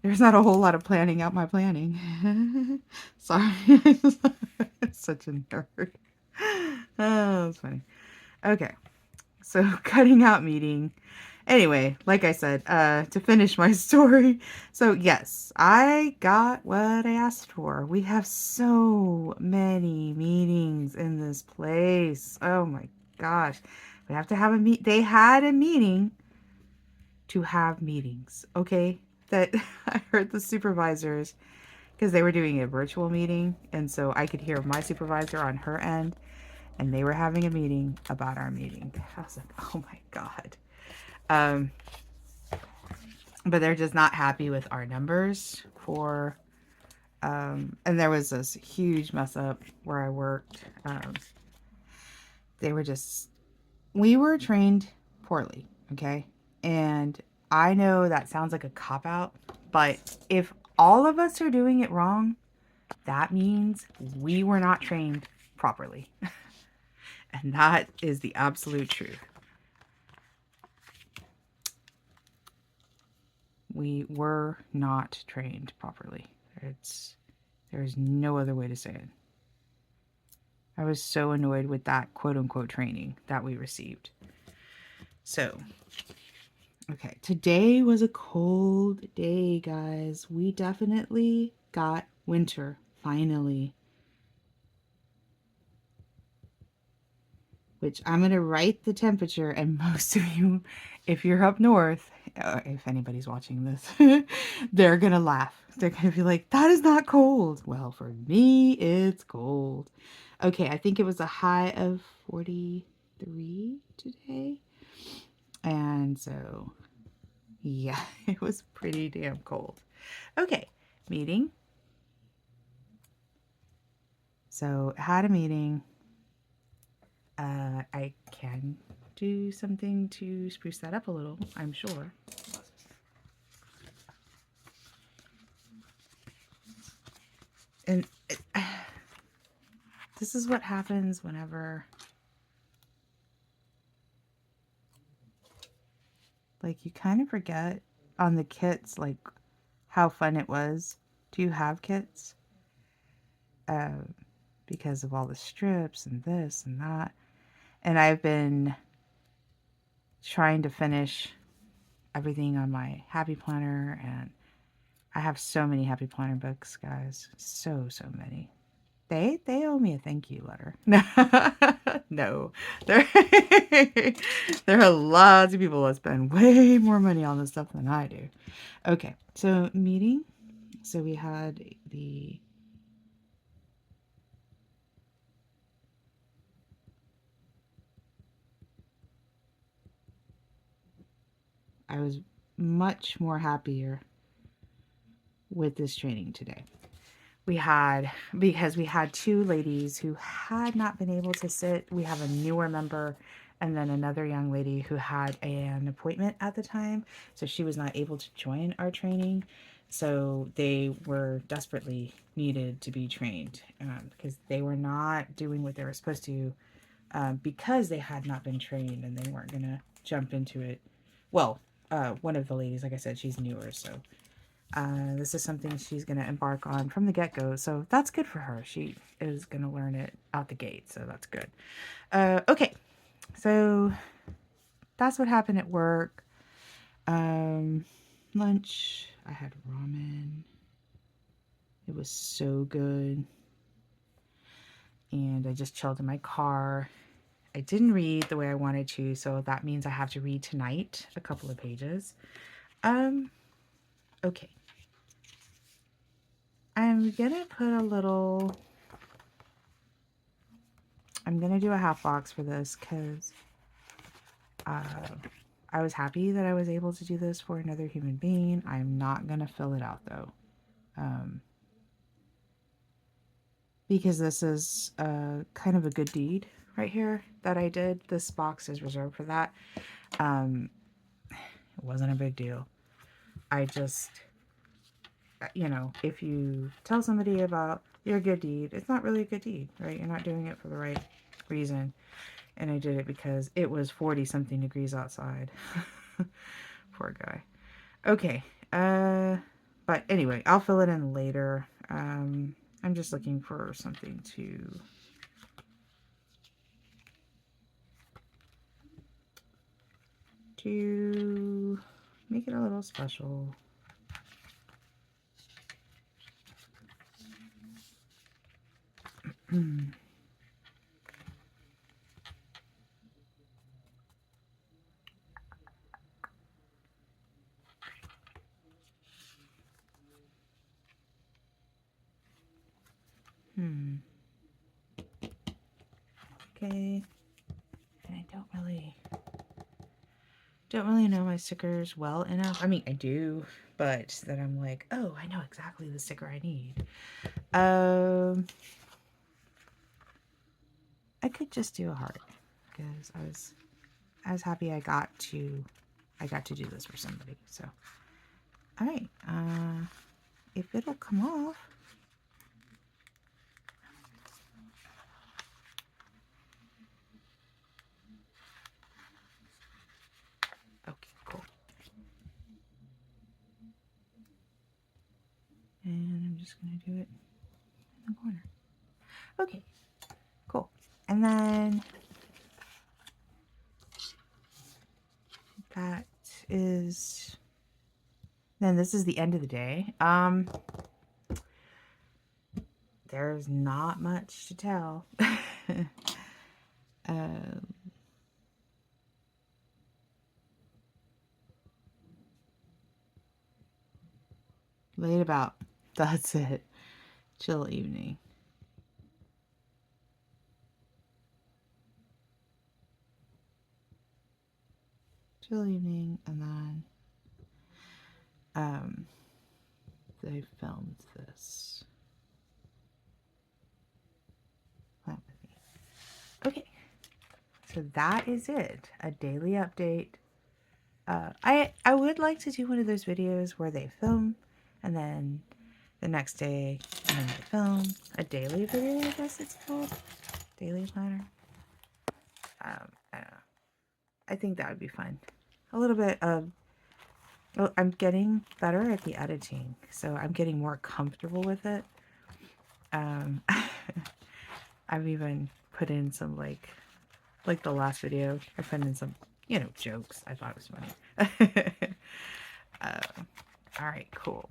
There's not a whole lot of planning out my planning. Sorry. Such a nerd. Oh, that's funny. Okay. So cutting out meeting. Anyway, like I said, to finish my story. So yes, I got what I asked for. We have so many meetings in this place. Oh my gosh. We have to have a They had a meeting to have meetings. Okay. That I heard the supervisors, because they were doing a virtual meeting, and so I could hear my supervisor on her end, and they were having a meeting about our meeting. I was like, oh my God. But they're just not happy with our numbers for, and there was this huge mess up where I worked. We were trained poorly, okay? And I know that sounds like a cop-out, but if all of us are doing it wrong, that means we were not trained properly. And that is the absolute truth. We were not trained properly. There's no other way to say it. I was so annoyed with that quote-unquote training that we received. So, okay, today was a cold day, guys. We definitely got winter, finally. Which I'm going to write the temperature, and most of you, if you're up north, if anybody's watching this, they're going to laugh. They're going to be like, that is not cold. Well, for me, it's cold. Okay, I think it was a high of 43 today. And so, yeah, it was pretty damn cold. Okay, meeting. So, had a meeting. I can do something to spruce that up a little, I'm sure. And this is what happens whenever, like, you kind of forget on the kits, like, how fun it was. Do you have kits? Because of all the strips and this and that. And I've been trying to finish everything on my Happy Planner, and I have so many Happy Planner books, guys. So many. They owe me a thank you letter. No, no. There, there are lots of people that spend way more money on this stuff than I do. Okay, so meeting. So we had the I was much more happier with this training today. Because we had two ladies who had not been able to sit. We have a newer member and then another young lady who had an appointment at the time. So she was not able to join our training. So they were desperately needed to be trained because they were not doing what they were supposed to because they had not been trained and they weren't going to jump into it. Well, one of the ladies, like I said, she's newer. So this is something she's going to embark on from the get-go, so that's good for her. She is going to learn it out the gate, so that's good. Okay, so that's what happened at work. Lunch, I had ramen. It was so good. And I just chilled in my car. I didn't read the way I wanted to, so that means I have to read tonight a couple of pages. Okay. I'm gonna do a half box for this because I was happy that I was able to do this for another human being. I'm not gonna fill it out though. Because this is kind of a good deed right here that I did. This box is reserved for that. It wasn't a big deal. I just, if you tell somebody about your good deed, it's not really a good deed, right? You're not doing it for the right reason. And I did it because it was 40 something degrees outside. Poor guy. Okay. But anyway, I'll fill it in later. I'm just looking for something to make it a little special. Okay. And I don't really know my stickers well enough. I mean, I do, but that I'm like, oh, I know exactly the sticker I need. I could just do a heart because I was happy I got to do this for somebody. So, all right. If it'll come off. Okay, cool. And I'm just going to do it in the corner. Okay, cool. And then this is the end of the day. There's not much to tell. Laid about. That's it. Chill evening. Chill evening, and then they filmed this. Plant with me. Okay, so that is it. A daily update. I would like to do one of those videos where they film, and then the next day, and then they film a daily video. I guess it's called daily planner. I don't know. I think that would be fun. A little bit of. Oh, I'm getting better at the editing, so I'm getting more comfortable with it. I've even put in some like the last video. I put in some jokes. I thought it was funny. All right, cool.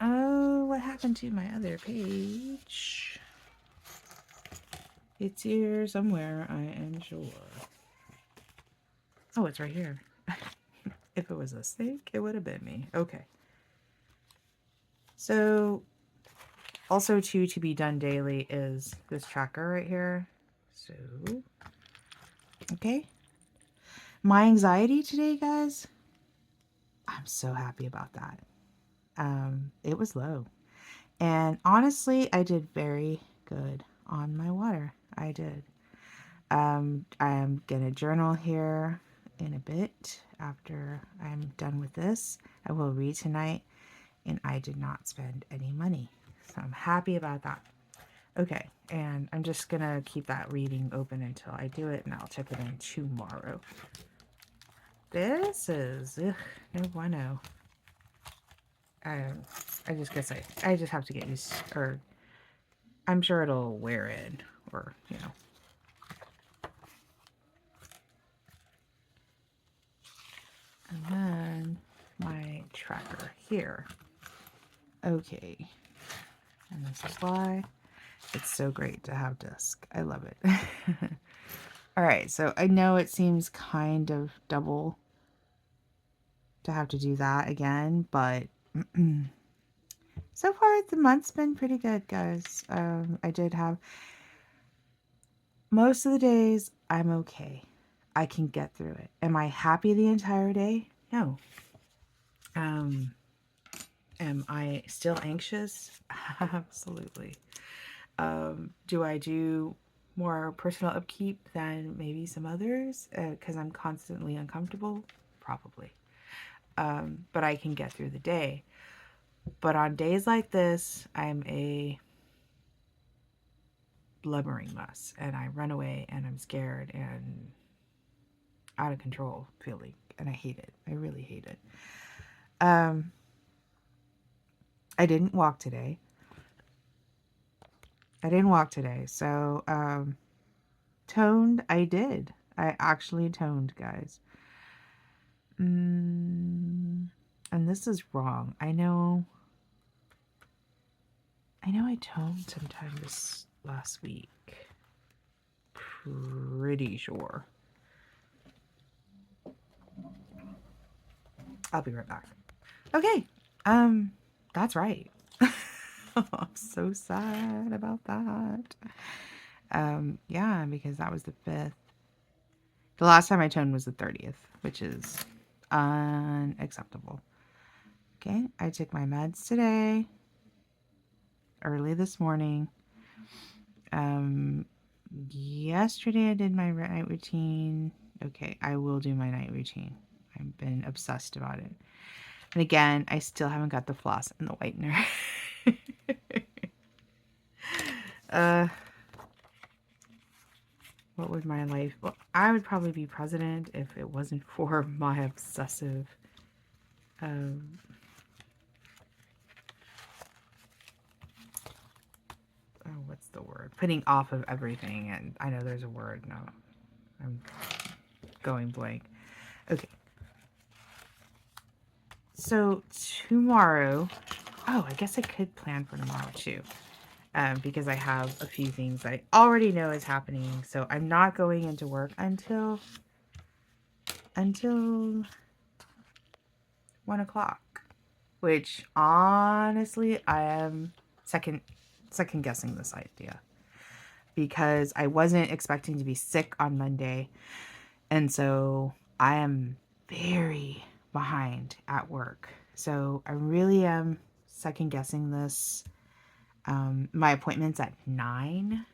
Oh, what happened to my other page? It's here somewhere, I am sure. Oh, it's right here. If it was a snake, it would have been me. Okay. So, also too, to be done daily is this tracker right here. So, okay. My anxiety today, guys, I'm so happy about that. It was low. And honestly, I did very good on my water. I did. I'm gonna journal here in a bit after I'm done with this. I will read tonight, and I did not spend any money. So I'm happy about that. Okay, and I'm just gonna keep that reading open until I do it, and I'll check it in tomorrow. This is no bueno. I just guess I just have to get used, or I'm sure it'll wear in, or you know. And then my tracker here. Okay, and this is why it's so great to have disc. I love it. All right, so I know it seems kind of double to have to do that again, but so far the month's been pretty good, guys. I did have most of the days I'm okay. I can get through it. Am I happy the entire day? No. Am I still anxious? Absolutely. Do I do more personal upkeep than maybe some others because I'm constantly uncomfortable? Probably. But I can get through the day. But on days like this, I'm a blubbering mess and I run away and I'm scared and out of control feeling, and I hate it. I really hate it. I didn't walk today. So toned, I did. I actually toned, guys. And this is wrong. I know I toned sometime this last week. Pretty sure. I'll be right back. Okay. That's right. I'm so sad about that. Yeah, because that was the 5th. The last time I toned was the 30th, which is unacceptable. Okay, I took my meds today, early this morning. Yesterday I did my night routine. Okay, I will do my night routine. I've been obsessed about it. And again, I still haven't got the floss and the whitener. What would my life... Well, I would probably be president if it wasn't for my obsessive... what's the word? Putting off of everything. And I know there's a word. No, I'm going blank. Okay. So tomorrow... Oh, I guess I could plan for tomorrow too. Because I have a few things I already know is happening. So I'm not going into work until 1 o'clock. Which, honestly, I am second guessing this idea. Because I wasn't expecting to be sick on Monday. And so I am very behind at work. So I really am second guessing this. My appointment's at 9.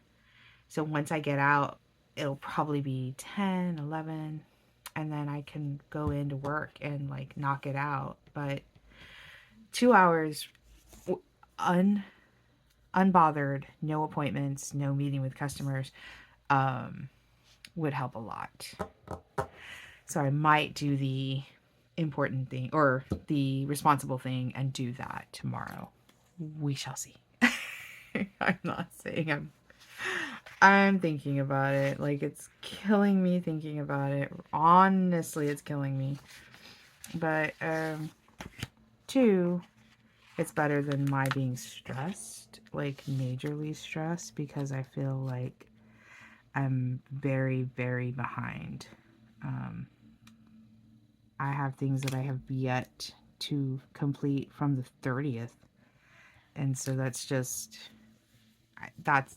So once I get out, it'll probably be 10, 11. And then I can go into work and like knock it out. But 2 hours unbothered, no appointments, no meeting with customers, would help a lot. So I might do the important thing or the responsible thing and do that tomorrow. We shall see. I'm not saying I'm thinking about it. Like, it's killing me thinking about it. Honestly, it's killing me. But 2, It's better than my being stressed, like majorly stressed, because I feel like I'm very, very behind. Um, I have things that I have yet to complete from the 30th. And so that's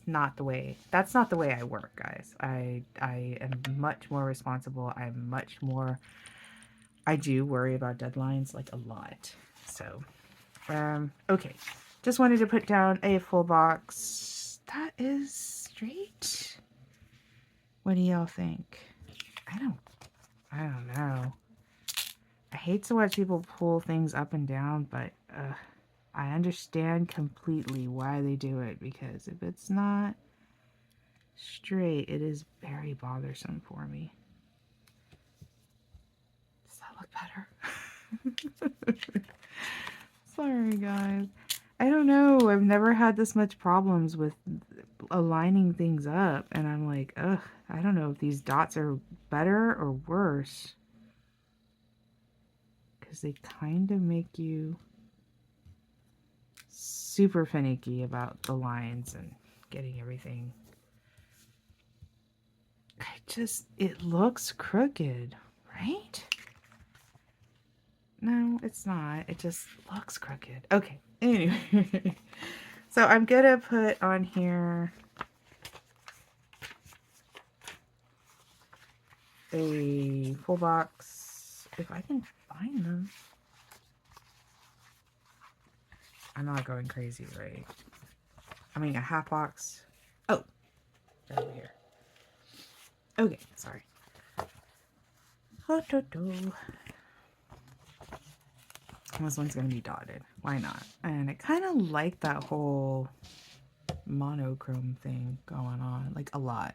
not the way I work, guys. I am much more responsible. I do worry about deadlines like a lot. So, okay. Just wanted to put down a full box. That is straight. What do y'all think? I don't know. I hate to watch people pull things up and down, but I understand completely why they do it, because if it's not straight, it is very bothersome for me. Does that look better? Sorry, guys. I don't know. I've never had this much problems with aligning things up, and I'm like, ugh, I don't know if these dots are better or worse, because they kind of make you super finicky about the lines and getting everything. It looks crooked, right? No, it's not. It just looks crooked. Okay, anyway. So I'm gonna put on here a full box, if I can find them. I'm not going crazy, right? I mean, a half box. Oh, they're over here. Okay, sorry. This one's gonna be dotted. Why not? And I kind of like that whole monochrome thing going on, like a lot.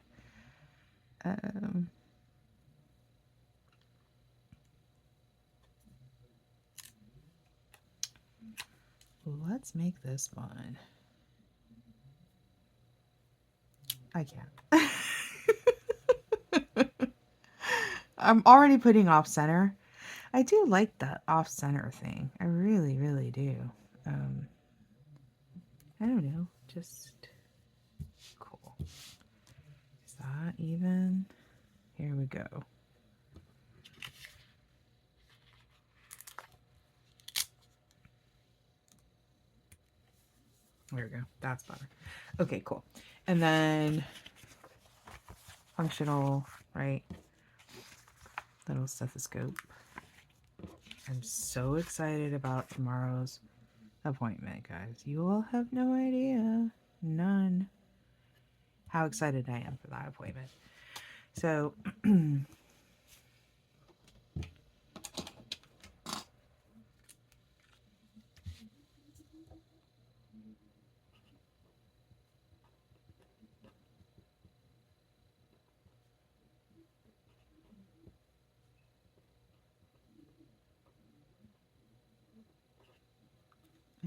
Let's make this fun. I can't. I'm already putting off center. I do like that off center thing. I really, really do. I don't know. Just cool. Is that even? Here we go. There we go. That's better. Okay, cool. And then functional, right? Little stethoscope. I'm so excited about tomorrow's appointment, guys. You all have no idea. None. How excited I am for that appointment. So,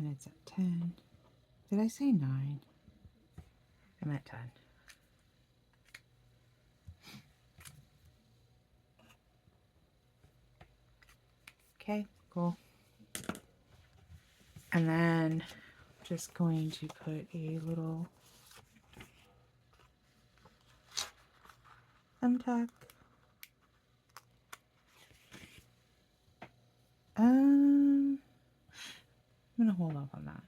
and it's at 10. Did I say 9? I'm at 10. Okay, cool. And then just going to put a little thumbtack. I'm gonna hold off on that,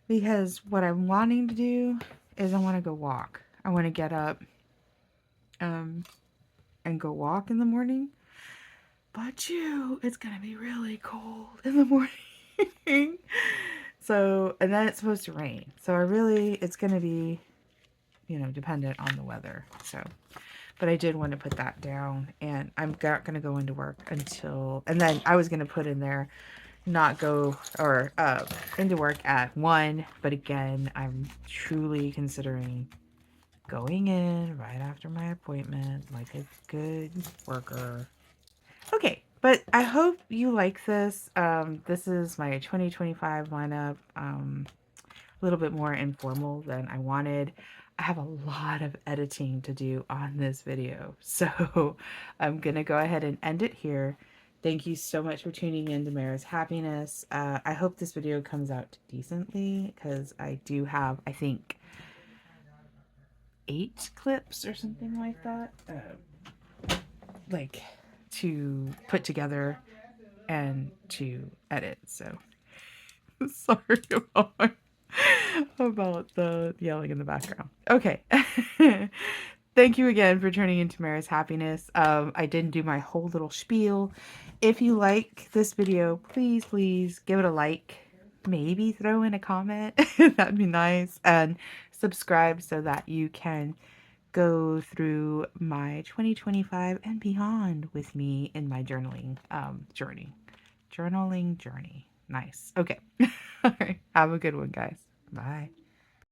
because what I'm wanting to do is I want to go walk. I want to get up and go walk in the morning. But it's gonna be really cold in the morning. So, and then it's supposed to rain. So it's gonna be, dependent on the weather. So, but I did want to put that down, and I'm not gonna go into work until, and then I was gonna put in there, not go or into work at 1, but again, I'm truly considering going in right after my appointment like a good worker. Okay, but I hope you like this. This is my 2025 lineup. A little bit more informal than I wanted. I have a lot of editing to do on this video, so I'm gonna go ahead and end it here. Thank you so much for tuning in to Mara's Happiness. I hope this video comes out decently because I do have, I think, 8 clips or something like that, like to put together and to edit. So sorry about the yelling in the background. Okay. Thank you again for turning into Mara's Happiness. I didn't do my whole little spiel. If you like this video, please give it a like. Maybe throw in a comment. That'd be nice. And subscribe so that you can go through my 2025 and beyond with me in my journaling journey. Journaling journey. Nice. Okay. All right. Have a good one, guys. Bye.